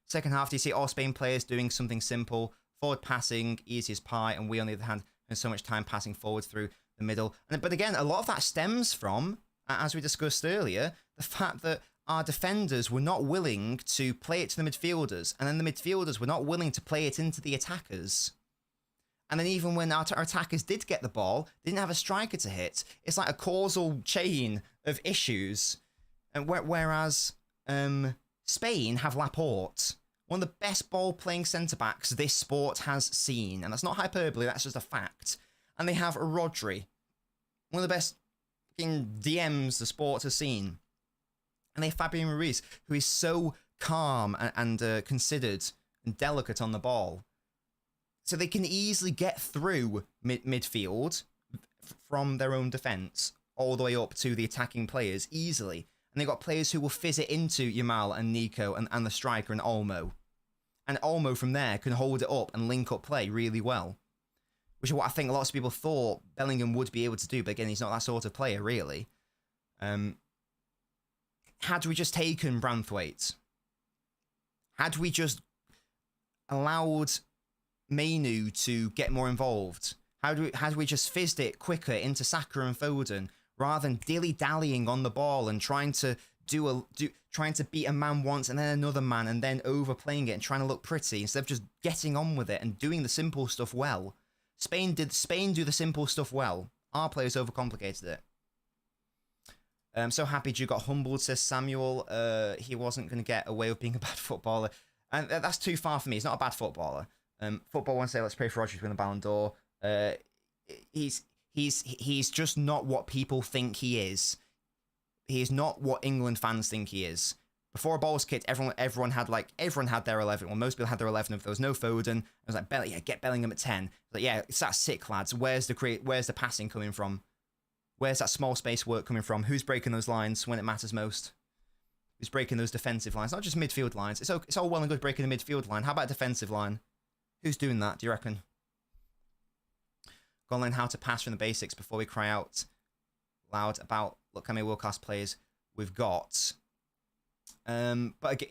Second half, do you see all Spain players doing something simple? Forward passing, easy as pie, and we, on the other hand, spend so much time passing forward through the middle. But again, a lot of that stems from, as we discussed earlier, the fact that our defenders were not willing to play it to the midfielders, and then the midfielders were not willing to play it into the attackers. And then even when our attackers did get the ball, they didn't have a striker to hit. It's like a causal chain of issues. And whereas Spain have Laporte, one of the best ball-playing centre-backs this sport has seen. And that's not hyperbole, that's just a fact. And they have Rodri, one of the best DMs the sport has seen. And they have Fabian Ruiz, who is so calm and considered and delicate on the ball. So they can easily get through midfield from their own defence all the way up to the attacking players easily. And they've got players who will fizz it into Yamal and Nico and the striker and Olmo. And Olmo from there can hold it up and link up play really well. Which is what I think lots of people thought Bellingham would be able to do. But again, he's not that sort of player, really. Had we just taken Branthwaite? Had we just allowed Mainu to get more involved? Had we just fizzed it quicker into Saka and Foden rather than dilly-dallying on the ball and trying to beat a man once and then another man and then overplaying it and trying to look pretty instead of just getting on with it and doing the simple stuff well? Spain do the simple stuff well. Our players overcomplicated it. I'm so happy Drew got humbled, says Samuel. He wasn't going to get away with being a bad footballer. And that's too far for me. He's not a bad footballer. Football won't say, let's pray for Rodri to win the Ballon d'Or. He's just not what people think he is. He is not what England fans think he is. Before a ball was kicked, everyone had their 11. Well, most people had their 11. If there was no Foden, I was like, get Bellingham at 10. Like, yeah, it's that sick, lads. Where's the passing coming from? Where's that small space work coming from? Who's breaking those lines when it matters most? Who's breaking those defensive lines? Not just midfield lines. It's all well and good breaking a midfield line. How about a defensive line? Who's doing that, do you reckon? Go and learn how to pass from the basics before we cry out loud about, look how many world-class players we've got. But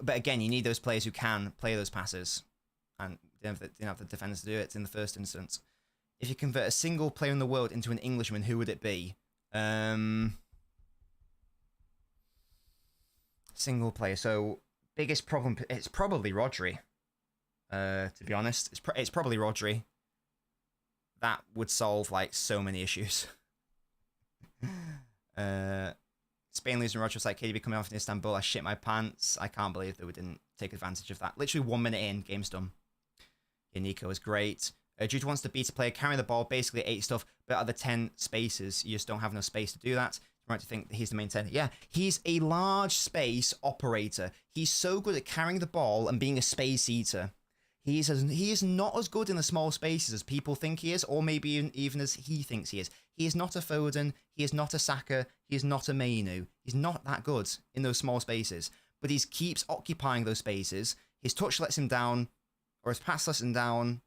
again, you need those players who can play those passes. And you didn't have the defenders to do it in the first instance. If you convert a single player in the world into an Englishman, who would it be? Single player. So, biggest problem, it's probably Rodri. To be honest, it's probably Rodri. That would solve like so many issues. Spain losing Rodri was like, KDB coming off in Istanbul, I shit my pants. I can't believe that we didn't take advantage of that. Literally 1 minute in, game's done. Yeah, Nico is great. Jude wants to beat a player, carry the ball, basically 8 stuff, but out of the 10 spaces, you just don't have enough space to do that. You might think that he's the main 10. Yeah, he's a large space operator. He's so good at carrying the ball and being a space eater. He is not as good in the small spaces as people think he is, or maybe even as he thinks he is. He is not a Foden. He is not a Saka. He is not a Mainu. He's not that good in those small spaces. But he keeps occupying those spaces. His touch lets him down, or his pass lets him down.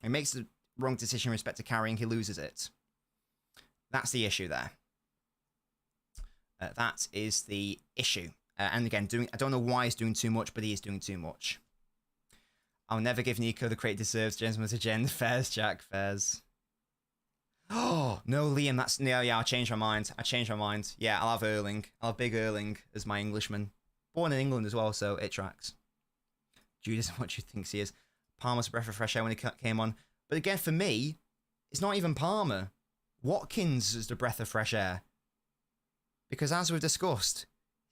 He makes the wrong decision in respect to carrying. He loses it. That's the issue there. That is the issue. And again, I don't know why he's doing too much, but he is doing too much. I'll never give Nico the credit he deserves. James Mutagen. Fairs, Jack. Fairs. Oh, no, Liam. Yeah, I'll change my mind. Yeah, I'll have Erling. I'll have Big Erling as my Englishman. Born in England as well, so it tracks. Jude isn't what you think he is. Palmer's a breath of fresh air when he came on. But again, for me, it's not even Palmer. Watkins is the breath of fresh air. Because as we've discussed,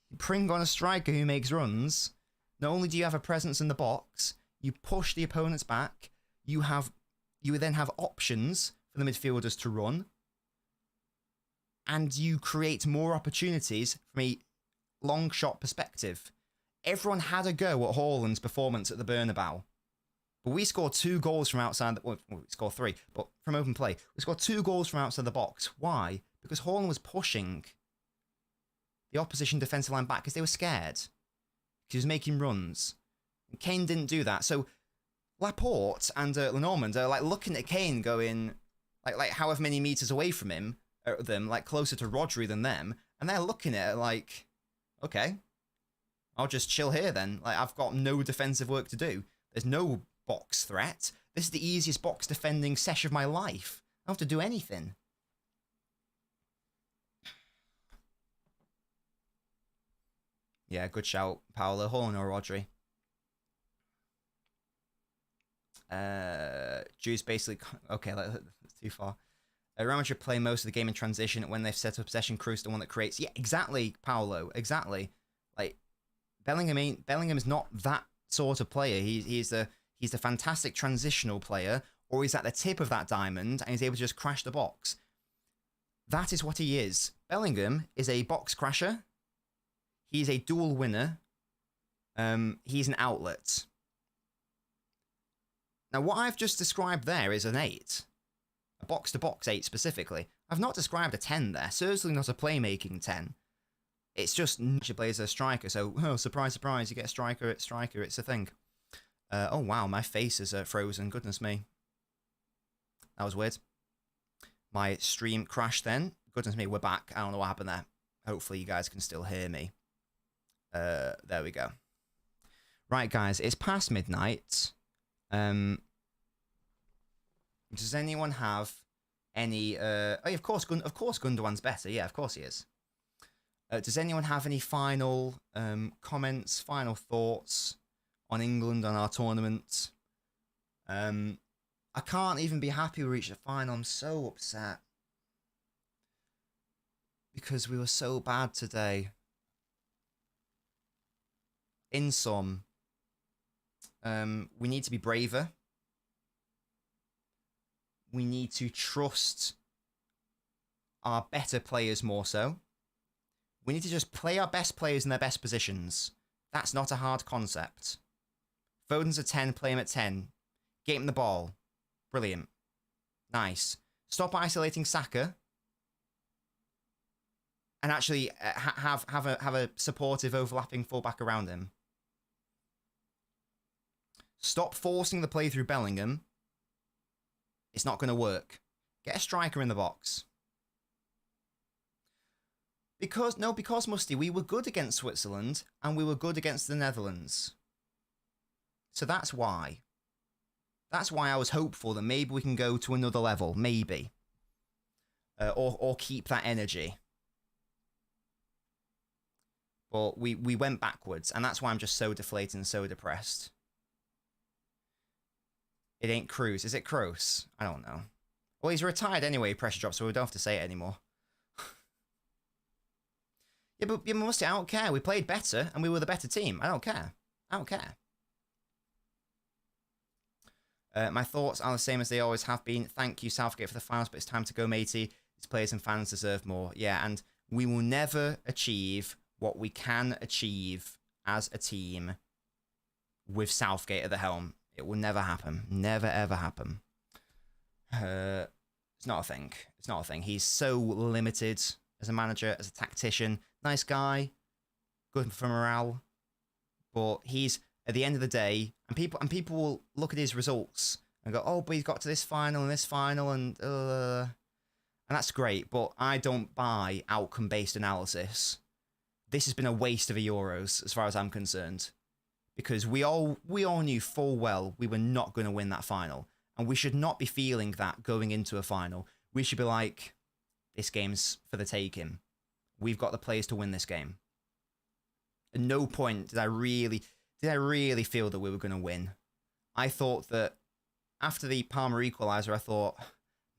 you bring on a striker who makes runs. Not only do you have a presence in the box, you push the opponents back. You then have options for the midfielders to run. And you create more opportunities from a long shot perspective. Everyone had a go at Haaland's performance at the Bernabeu. But we scored 2 goals from outside. Well, we scored 3, but from open play. We scored 2 goals from outside the box. Why? Because Haaland was pushing the opposition defensive line back because they were scared. He was making runs. And Kane didn't do that. So Laporte and LNobbins are like looking at Kane going like however many meters away from them, like closer to Rodri than them. And they're looking at it like, okay, I'll just chill here then. Like, I've got no defensive work to do. There's no box threat. This is the easiest box defending sesh of my life. I don't have to do anything. Yeah, good shout, Paolo. Haaland or Rodri. Juice basically... Okay, that's too far. Real Madrid play most of the game in transition when they've set up possession. Cruz the one that creates... Yeah, exactly, Paolo. Exactly. Like, Bellingham is not that sort of player. He's the fantastic transitional player, or he's at the tip of that diamond and he's able to just crash the box. That is what he is. Bellingham is a box crasher. He's a dual winner. He's an outlet. Now, what I've just described there is an 8. A box-to-box 8 specifically. I've not described a 10 there. Certainly not a playmaking 10. It's just she plays a striker, so, oh, surprise, surprise, you get a striker, it's a thing. Oh, wow, my face is frozen. Goodness me. That was weird. My stream crashed then. Goodness me, we're back. I don't know what happened there. Hopefully you guys can still hear me. There we go. Right, guys, it's past midnight. Does anyone have any... oh, of course, Gundogan's better. Yeah, of course he is. Does anyone have any final comments, final thoughts on England, on our tournament? I can't even be happy we reached the final. I'm so upset. Because we were so bad today. In sum, we need to be braver. We need to trust our better players more so. We need to just play our best players in their best positions. That's not a hard concept. Foden's a 10, play him at 10. Get him the ball. Brilliant. Nice. Stop isolating Saka. And actually have a supportive overlapping fullback around him. Stop forcing the play through Bellingham. It's not going to work. Get a striker in the box. Because Musty, we were good against Switzerland and we were good against the Netherlands. So that's why. That's why I was hopeful that maybe we can go to another level. Maybe. Or keep that energy. But we went backwards, and that's why I'm just so deflated and so depressed. It ain't Cruz. Is it Kroos? I don't know. Well, he's retired anyway, pressure drop, so we don't have to say it anymore. Yeah, but Musty, I don't care. We played better, and we were the better team. I don't care. I don't care. My thoughts are the same as they always have been. Thank you, Southgate, for the finals, but it's time to go, matey. These players and fans deserve more. Yeah, and we will never achieve what we can achieve as a team with Southgate at the helm. It will never happen. Never, ever happen. It's not a thing. It's not a thing. He's so limited as a manager, as a tactician. Nice guy. Good for morale. But he's, at the end of the day, and people will look at his results and go, oh, but he's got to this final and this final, and that's great, but I don't buy outcome-based analysis. This has been a waste of a Euros, as far as I'm concerned, because we all knew full well we were not going to win that final, and we should not be feeling that going into a final. We should be like, this game's for the taking. We've got the players to win this game. At no point did I really feel that we were going to win. I thought that after the Palmer equaliser, I thought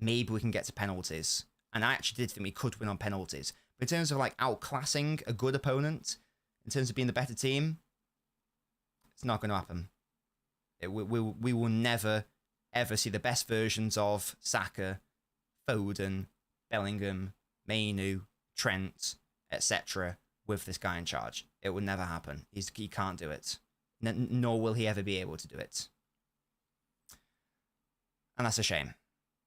maybe we can get to penalties. And I actually did think we could win on penalties. But in terms of like outclassing a good opponent, in terms of being the better team, it's not going to happen. We will never, ever see the best versions of Saka, Foden, Bellingham, Mainu, Trent, etc. with this guy in charge. It will never happen. He can't do it. Nor will he ever be able to do it. And that's a shame.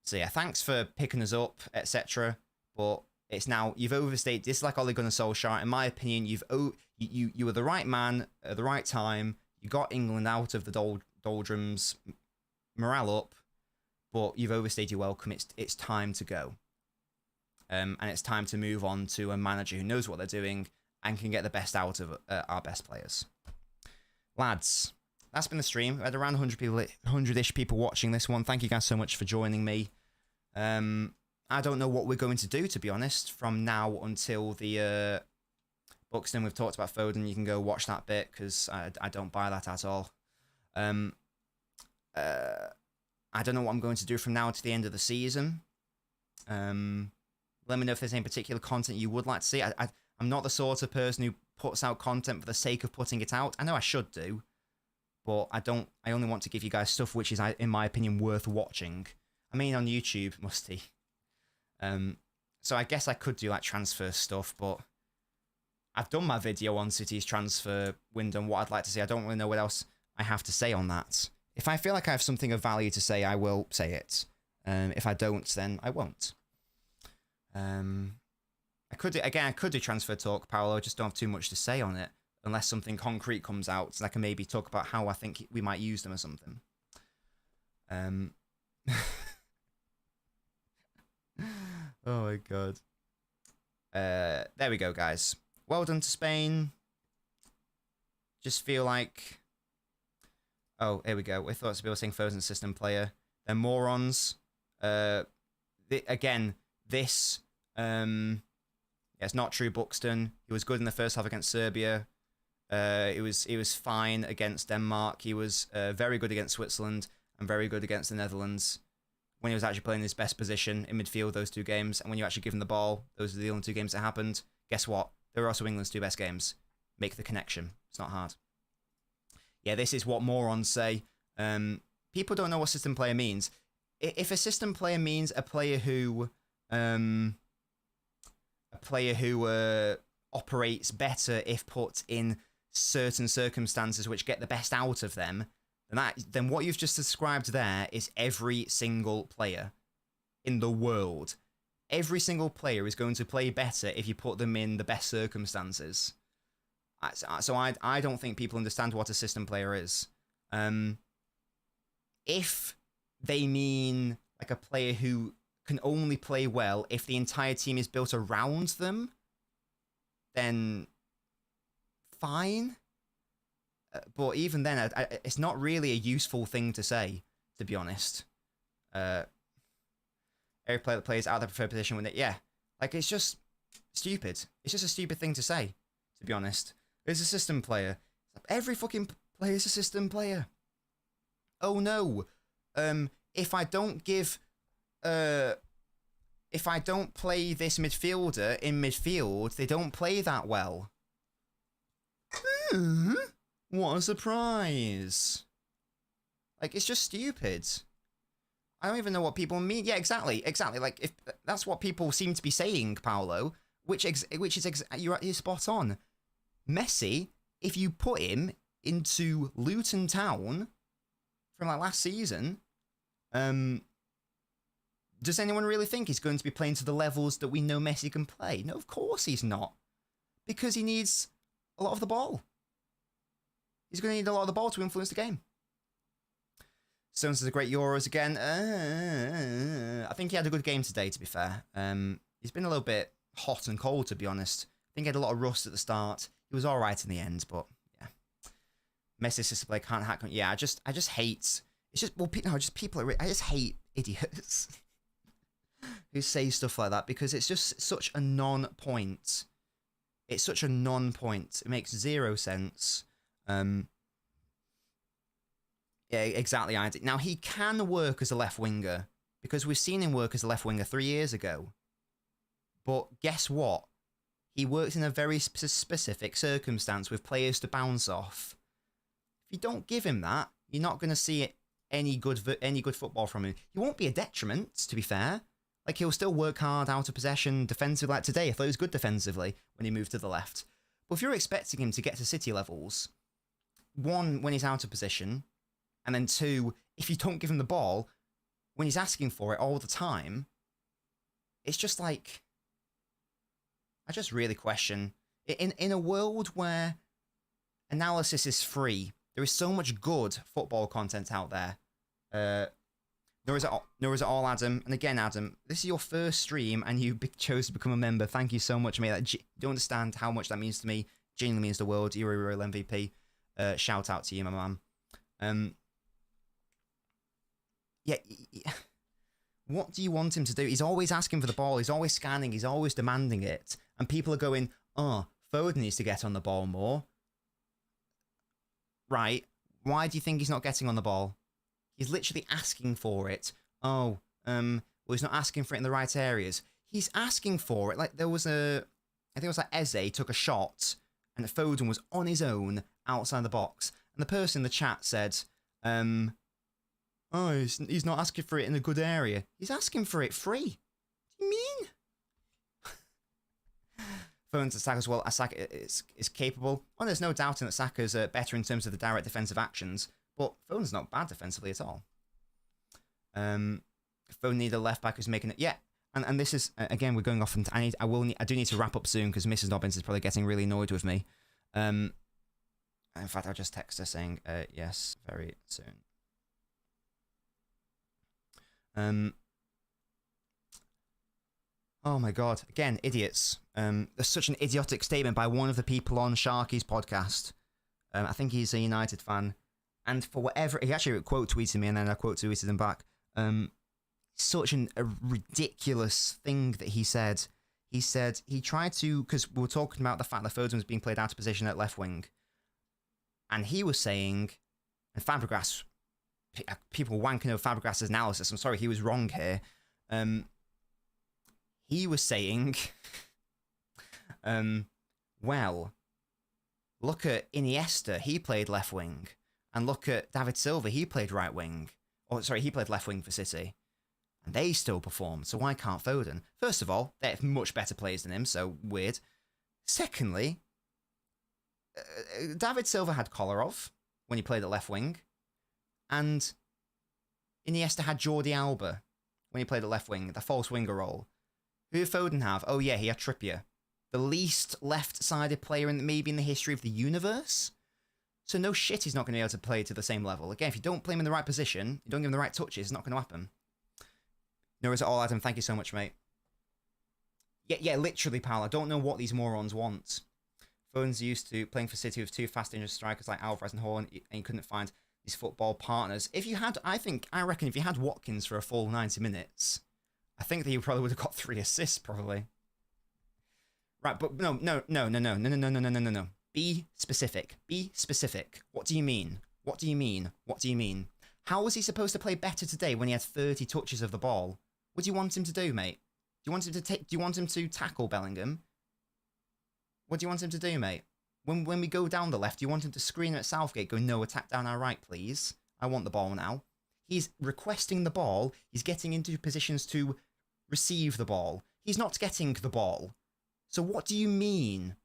So yeah, thanks for picking us up, etc. But it's now, you've overstayed. This is like Ole Gunnar Solskjaer. In my opinion, you were the right man at the right time. You got England out of the doldrums, morale up, but you've overstayed your welcome. It's time to go. And it's time to move on to a manager who knows what they're doing and can get the best out of our best players. Lads, that's been the stream. We had around 100-ish people watching this one. Thank you guys so much for joining me. I don't know what we're going to do, to be honest, from now until the Buxton. We've talked about Foden. You can go watch that bit because I don't buy that at all. I don't know what I'm going to do from now to the end of the season. Let me know if there's any particular content you would like to see. I'm not the sort of person who puts out content for the sake of putting it out. I know I should do, but I don't. I only want to give you guys stuff which is, in my opinion, worth watching. I mean, on YouTube, musty. So I guess I could do like transfer stuff, but I've done my video on City's transfer window and what I'd like to see. I don't really know what else I have to say on that. If I feel like I have something of value to say, I will say it. If I don't, then I won't. I could do transfer talk, Paolo. I just don't have too much to say on it unless something concrete comes out, and I can maybe talk about how I think we might use them or something. Oh my god. There we go, guys. Well done to Spain. Just feel like... Oh, here we go. We thought people were saying Foden's system player. They're morons. Again, this... Yeah, it's not true, Buxton. He was good in the first half against Serbia. He was fine against Denmark. He was very good against Switzerland and very good against the Netherlands. When he was actually playing his best position in midfield, those two games, and when you actually give him the ball, those are the only two games that happened. Guess what? They were also England's two best games. Make the connection. It's not hard. Yeah, this is what morons say. People don't know what system player means. If a system player means a player who operates better if put in certain circumstances which get the best out of them, then what you've just described there is every single player in the world. Every single player is going to play better if you put them in the best circumstances. So I don't think people understand what a system player is. If they mean like a player who can only play well if the entire team is built around them, then fine. But even then, it's not really a useful thing to say, to be honest. Every player that plays out of their preferred position when yeah, like it's just stupid. It's just a stupid thing to say, to be honest. It's a system player. Every fucking player is a system player. Oh no, if I don't play this midfielder in midfield, they don't play that well. What a surprise. Like, it's just stupid. I don't even know what people mean. Yeah, exactly. Like, if that's what people seem to be saying, Paolo, you're spot on. Messi, if you put him into Luton Town from like last season, does anyone really think he's going to be playing to the levels that we know Messi can play? No, of course he's not. Because he needs a lot of the ball. He's going to need a lot of the ball to influence the game. Stones is a great Euros again. I think he had a good game today, to be fair. He's been a little bit hot and cold, to be honest. I think he had a lot of rust at the start. He was all right in the end, but yeah. Messi's system play can't hack. Yeah, I just hate. It's just just people. I just hate idiots who say stuff like that because it's just such a non-point. It's such a non-point. It makes zero sense. Yeah, exactly. Now, he can work as a left winger because we've seen him work as a left winger 3 years ago. But guess what? He works in a very specific circumstance with players to bounce off. If you don't give him that, you're not going to see any good football from him. He won't be a detriment, to be fair. Like, he'll still work hard out of possession defensively. Like today, I thought he was good defensively when he moved to the left. But if you're expecting him to get to City levels, one, when he's out of position, and then two, if you don't give him the ball, when he's asking for it all the time, it's just like, I just really question, in a world where analysis is free, there is so much good football content out there. Nor is it all, Adam. And again, Adam, this is your first stream and you chose to become a member. Thank you so much, mate. You don't understand how much that means to me. Genuinely means the world. You're a real MVP. Shout out to you, my man. Yeah. What do you want him to do? He's always asking for the ball. He's always scanning. He's always demanding it. And people are going, oh, Foden needs to get on the ball more. Right. Why do you think he's not getting on the ball? He's literally asking for it. Oh, well, he's not asking for it in the right areas. He's asking for it. Like, there was I think it was like Eze took a shot, and Foden was on his own outside the box. And the person in the chat said, oh, he's not asking for it in a good area. He's asking for it free. What do you mean? Foden's attack as well. Saka is capable. Oh, there's no doubting that Saka's better in terms of the direct defensive actions, but Foden's not bad defensively at all. Foden need a left back who's making it. Yeah, and this is again, we're going off, and I do need to wrap up soon because Mrs. Nobbins is probably getting really annoyed with me. In fact, I'll just text her saying yes very soon. Oh my god, again, idiots. There's such an idiotic statement by one of the people on Sharky's podcast. I think he's a United fan. And for whatever, he actually quote tweeted me and then I quote tweeted him back. Such a ridiculous thing that he said. He said he tried to, because we were talking about the fact that Foden was being played out of position at left wing. And he was saying, and Fabregas, people wanking over Fabregas' analysis. I'm sorry, he was wrong here. He was saying, well, look at Iniesta, he played left wing. And look at David Silva, he played right wing. Or, sorry, he played left wing for City. And they still performed, so why can't Foden? First of all, they're much better players than him, so weird. Secondly, David Silva had Kolarov when he played at left wing. And Iniesta had Jordi Alba when he played at left wing, the false winger role. Who did Foden have? Oh yeah, he had Trippier. The least left-sided player maybe in the history of the universe? So no shit he's not going to be able to play to the same level. Again, if you don't play him in the right position, you don't give him the right touches, it's not going to happen. No worries at all, Adam. Thank you so much, mate. Yeah, literally, pal. I don't know what these morons want. Foden's used to playing for City with two fast, dangerous strikers like Alvarez and Haaland, and you couldn't find these football partners. If you had, I reckon if you had Watkins for a full 90 minutes, I think that you probably would have got 3 assists, probably. Right, but no. Be specific. Be specific. What do you mean? What do you mean? What do you mean? How was he supposed to play better today when he had 30 touches of the ball? What do you want him to do, mate? Do you want him to do you want him to tackle Bellingham? What do you want him to do, mate? When we go down the left, do you want him to scream at Southgate, go, no, attack down our right, please? I want the ball now. He's requesting the ball. He's getting into positions to receive the ball. He's not getting the ball. So what do you mean?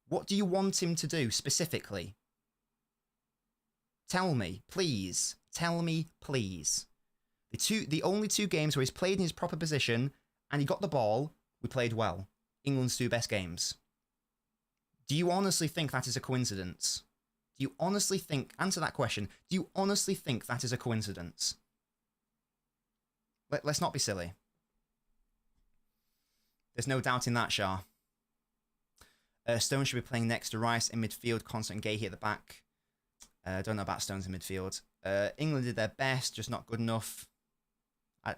What do you want him to do specifically? Tell me, please. Tell me, please. The only 2 games where he's played in his proper position and he got the ball, we played well. England's 2 best games. Do you honestly think that is a coincidence? Do you honestly think, answer that question, do you honestly think that is a coincidence? Let's not be silly. There's no doubt in that, Shah. Stones should be playing next to Rice in midfield, Constant and Gahey at the back. Don't know about Stones in midfield. England did their best, just not good enough. I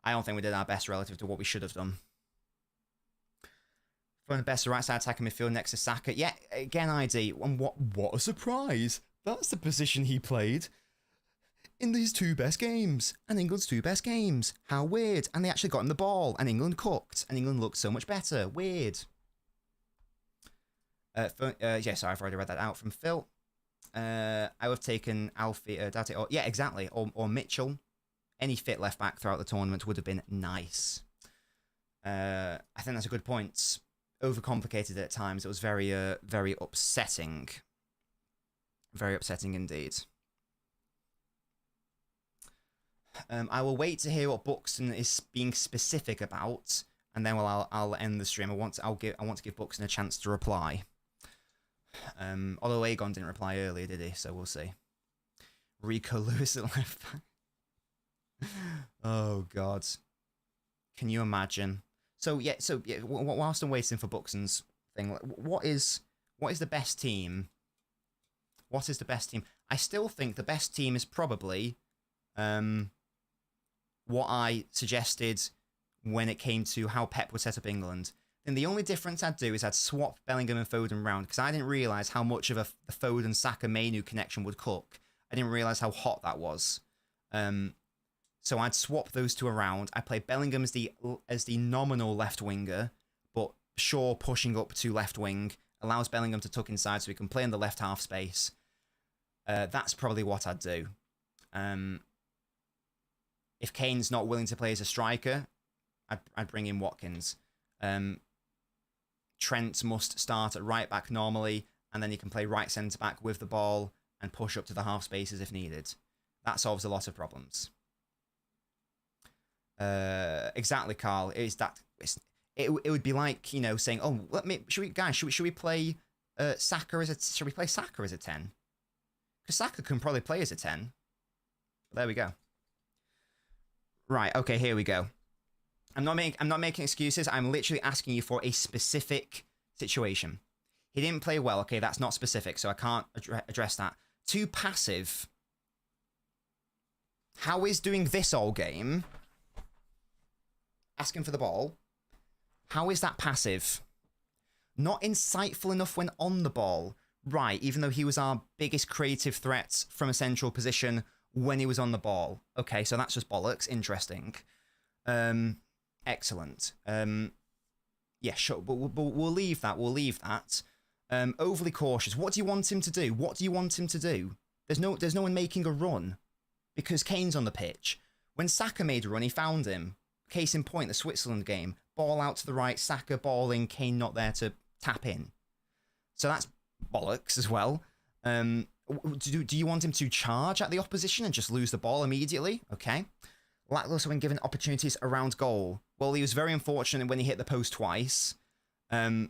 don't think we did our best relative to what we should have done. From the best right side attacker midfield next to Saka. Yeah, again, ID. And what a surprise. That's the position he played in these 2 best games. And England's 2 best games. How weird. And they actually got him the ball. And England cooked. And England looked so much better. Weird. Yeah, sorry, I've already read that out from Phil. I would have taken Alfie, Date, or yeah, exactly, or Mitchell. Any fit left back throughout the tournament would have been nice. I think that's a good point. Overcomplicated at times. It was very, very upsetting. Very upsetting indeed. I will wait to hear what Buxton is being specific about, and then I'll end the stream. I want to give Buxton a chance to reply. Although Aegon didn't reply earlier, did he? So we'll see. Rico Lewis at left back. Oh God, can you imagine? So yeah. Whilst I'm waiting for Buxton's thing, what is the best team? What is the best team? I still think the best team is probably what I suggested when it came to how Pep would set up England. Then the only difference I'd do is I'd swap Bellingham and Foden round, because I didn't realise how much of a Foden-Saka-Mainu connection would cook. I didn't realise how hot that was. So I'd swap those two around. I play Bellingham as the nominal left winger, but Shaw pushing up to left wing allows Bellingham to tuck inside so he can play in the left half space. That's probably what I'd do. If Kane's not willing to play as a striker, I'd bring in Watkins. Trent must start at right back normally, and then he can play right centre back with the ball and push up to the half spaces if needed. That solves a lot of problems. Exactly, Carl. It would be like, you know, saying, "Oh, should we play Saka as a 10? Because Saka can probably play as a 10. There we go. Right. Okay. Here we go. I'm not making excuses. I'm literally asking you for a specific situation. He didn't play well. Okay, that's not specific, so I can't address that. Too passive. How is doing this all game? Asking for the ball. How is that passive? Not insightful enough when on the ball. Right, even though he was our biggest creative threat from a central position when he was on the ball. Okay, so that's just bollocks. Interesting. Excellent. Yeah, sure, but we'll leave that. We'll leave that. Overly cautious. What do you want him to do? What do you want him to do? There's no one making a run because Kane's on the pitch. When Saka made a run, he found him. Case in point, the Switzerland game. Ball out to the right, Saka balling, Kane not there to tap in. So that's bollocks as well. Do you want him to charge at the opposition and just lose the ball immediately? Okay. Lackluster when given opportunities around goal. Well, he was very unfortunate when he hit the post twice.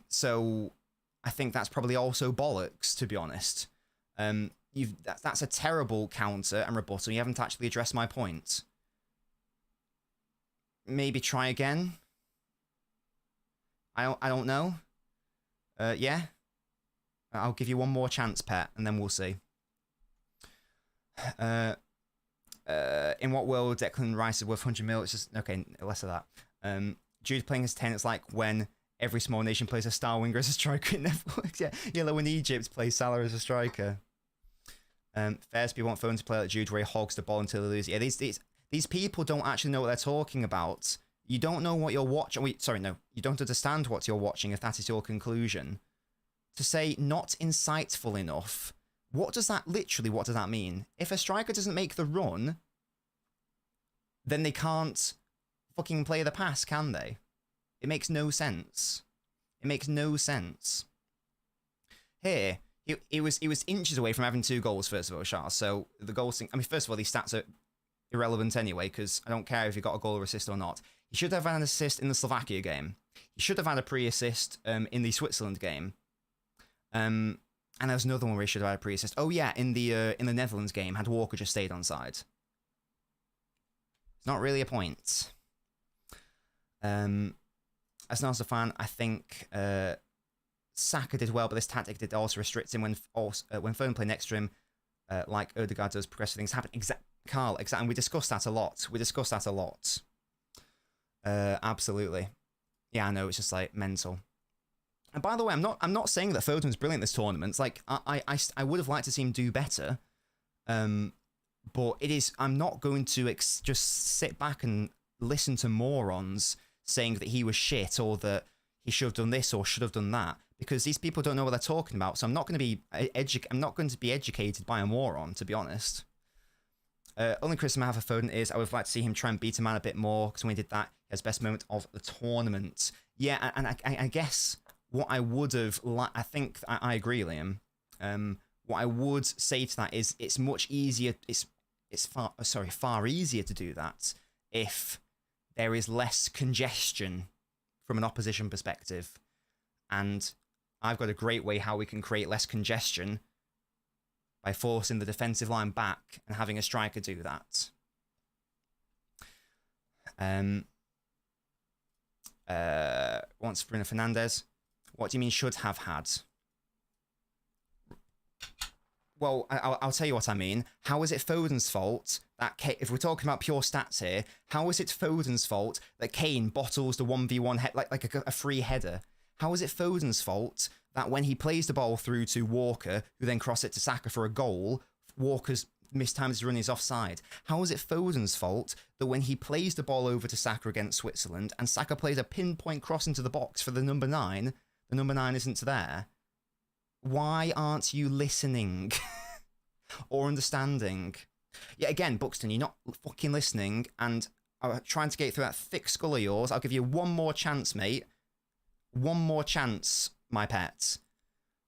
So I think that's probably also bollocks, to be honest. That's a terrible counter and rebuttal. You haven't actually addressed my point. Maybe try again. I don't know. Yeah. I'll give you one more chance, Pet, and then we'll see. In what world Declan Rice is worth 100 mil? It's just okay. Less of that. Jude playing as 10. It's like when every small nation plays a star winger as a striker. It never works. Yeah, like when Egypt plays Salah as a striker. Fairsby want Foden to play like Jude, where he hogs the ball until they lose. Yeah, these people don't actually know what they're talking about. You don't know what you're watching. Sorry, no, you don't understand what you're watching. If that is your conclusion, to say not insightful enough. What does that mean? If a striker doesn't make the run, then they can't fucking play the pass, can they? It makes no sense. It makes no sense. Here, he was inches away from having 2 goals, first of all, Charles. So the goals thing, I mean, first of all, these stats are irrelevant anyway, because I don't care if he got a goal or assist or not. He should have had an assist in the Slovakia game. He should have had a pre-assist in the Switzerland game. And there was another one where he should have had a pre-assist. Oh yeah, in the Netherlands game, had Walker just stayed on side. It's not really a point. As an Arsenal fan, I think Saka did well, but this tactic did also restrict him when Foden played next to him, like Odegaard does. Progressive things happen. Carl, exactly. And we discussed that a lot. Absolutely. Yeah, I know. It's just like mental. And by the way, I'm not saying that Foden's brilliant this tournament. It's like I would have liked to see him do better. But it is. I'm not going to just sit back and listen to morons saying that he was shit or that he should have done this or should have done that, because these people don't know what they're talking about. So I'm not going to be educated by a moron, to be honest. Only criticism I have for Foden is I would like to see him try and beat a man a bit more, because when he did that, his best moment of the tournament. Yeah, and I guess what I would have, I think I agree, Liam. What I would say to that is it's much easier. it's far easier to do that if there is less congestion from an opposition perspective. And I've got a great way how we can create less congestion by forcing the defensive line back and having a striker do that. Once Bruno Fernandes, what do you mean should have had? Well, I'll tell you what I mean. How is it Foden's fault that if we're talking about pure stats here, how is it Foden's fault that Kane bottles the 1v1 like a free header? How is it Foden's fault that when he plays the ball through to Walker, who then cross it to Saka for a goal, Walker's mistimed his run is offside? How is it Foden's fault that when he plays the ball over to Saka against Switzerland and Saka plays a pinpoint cross into the box for the number 9 isn't there? Why aren't you listening or understanding? Yeah, again, Buxton, you're not fucking listening, and I'm trying to get through that thick skull of yours. I'll give you one more chance, mate. One more chance, my pet.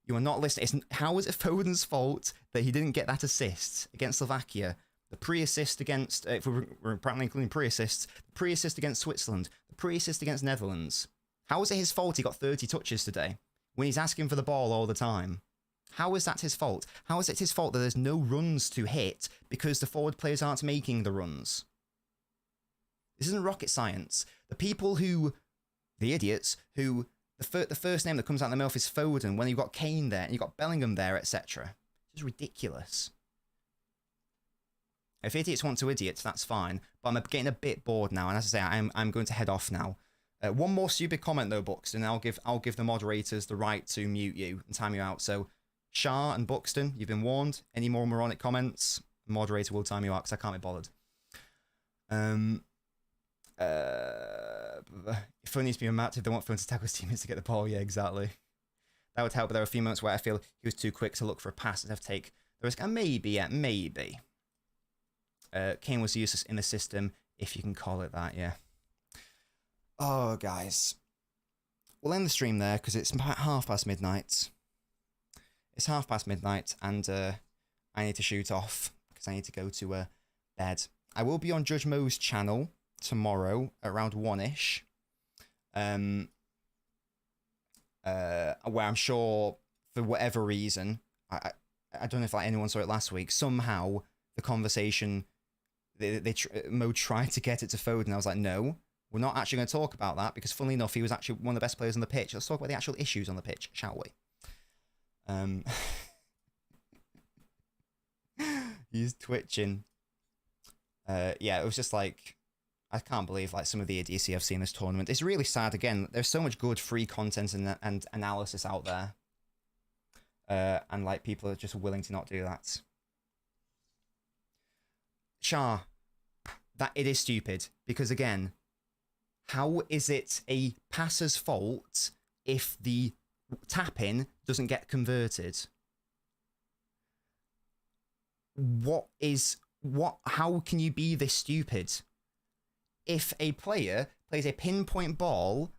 You are not listening. How is it Foden's fault that he didn't get that assist against Slovakia? The pre-assist against, if we're apparently including pre-assists, the pre-assist against Switzerland, the pre-assist against Netherlands. How is it his fault he got 30 touches today when he's asking for the ball all the time? How is that his fault? How is it his fault that there's no runs to hit because the forward players aren't making the runs? This isn't rocket science. The idiots who, the first name that comes out of their mouth is Foden when you've got Kane there and you've got Bellingham there, etc. It's ridiculous. If idiots want to idiots, that's fine. But I'm getting a bit bored now, and as I say, I'm going to head off now. One more stupid comment though, Buxton, and I'll give the moderators the right to mute you and time you out. So, Shah and Buxton, you've been warned. Any more moronic comments, the moderator will time you out because I can't be bothered. If Phil needs to be remarked, if they want Phil to tackle his teammates to get the ball, yeah, exactly. That would help, but there are a few moments where I feel he was too quick to look for a pass and have to take the risk. And maybe. Kane was useless in the system, if you can call it that, yeah. Oh, guys. We'll end the stream there because it's about midnight. It's midnight, and I need to shoot off because I need to go to bed. I will be on Judge Mo's channel tomorrow around 1ish. Where I'm sure, for whatever reason, I don't know if anyone saw it last week, somehow the conversation, Mo tried to get it to Foden. I was like, no, we're not actually going to talk about that because, funnily enough, he was actually one of the best players on the pitch. Let's talk about the actual issues on the pitch, shall we? He's twitching. Yeah, it was just like, I can't believe like some of the idiocy I've seen this tournament. It's really sad. Again, there's so much good free content and analysis out there, and like people are just willing to not do that. Shah, that it is stupid because again, how is it a passer's fault if the tap-in doesn't get converted? How can you be this stupid? If a player plays a pinpoint ball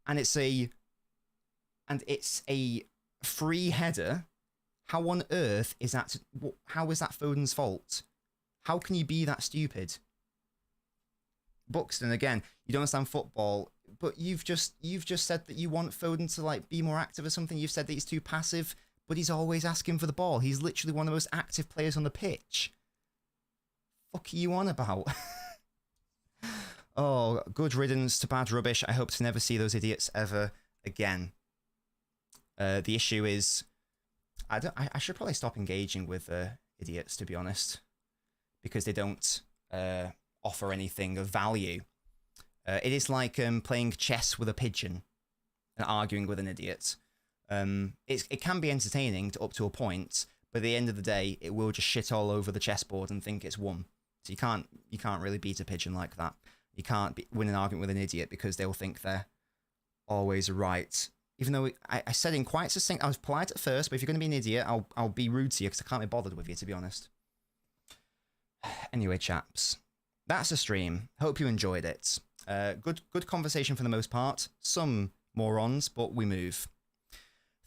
and it's a free header, how on earth is that? How is that Foden's fault? How can you be that stupid? Buxton, again, you don't understand football, but you've just said that you want Foden to like be more active or something. You've said that he's too passive, but he's always asking for the ball. He's literally one of the most active players on the pitch. Fuck are you on about? Oh, good riddance to bad rubbish. I hope to never see those idiots ever again. The issue is, I should probably stop engaging with idiots, to be honest, because they don't offer anything of value. It is like playing chess with a pigeon and arguing with an idiot. It can be entertaining up to a point, but at the end of the day, it will just shit all over the chessboard and think it's won. So you can't really beat a pigeon like that. You can't win an argument with an idiot because they'll think they're always right. Even though I said in quite succinct, I was polite at first, but if you're going to be an idiot, I'll be rude to you because I can't be bothered with you, to be honest. Anyway, chaps, that's the stream. Hope you enjoyed it. Good conversation for the most part. Some morons, but we move.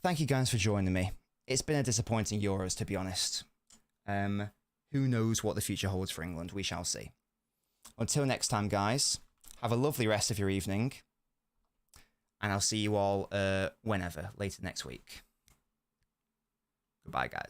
Thank you guys for joining me. It's been a disappointing Euros, to be honest. who knows what the future holds for England? We shall see. Until next time, guys, have a lovely rest of your evening, and I'll see you all whenever, later next week. Goodbye, guys.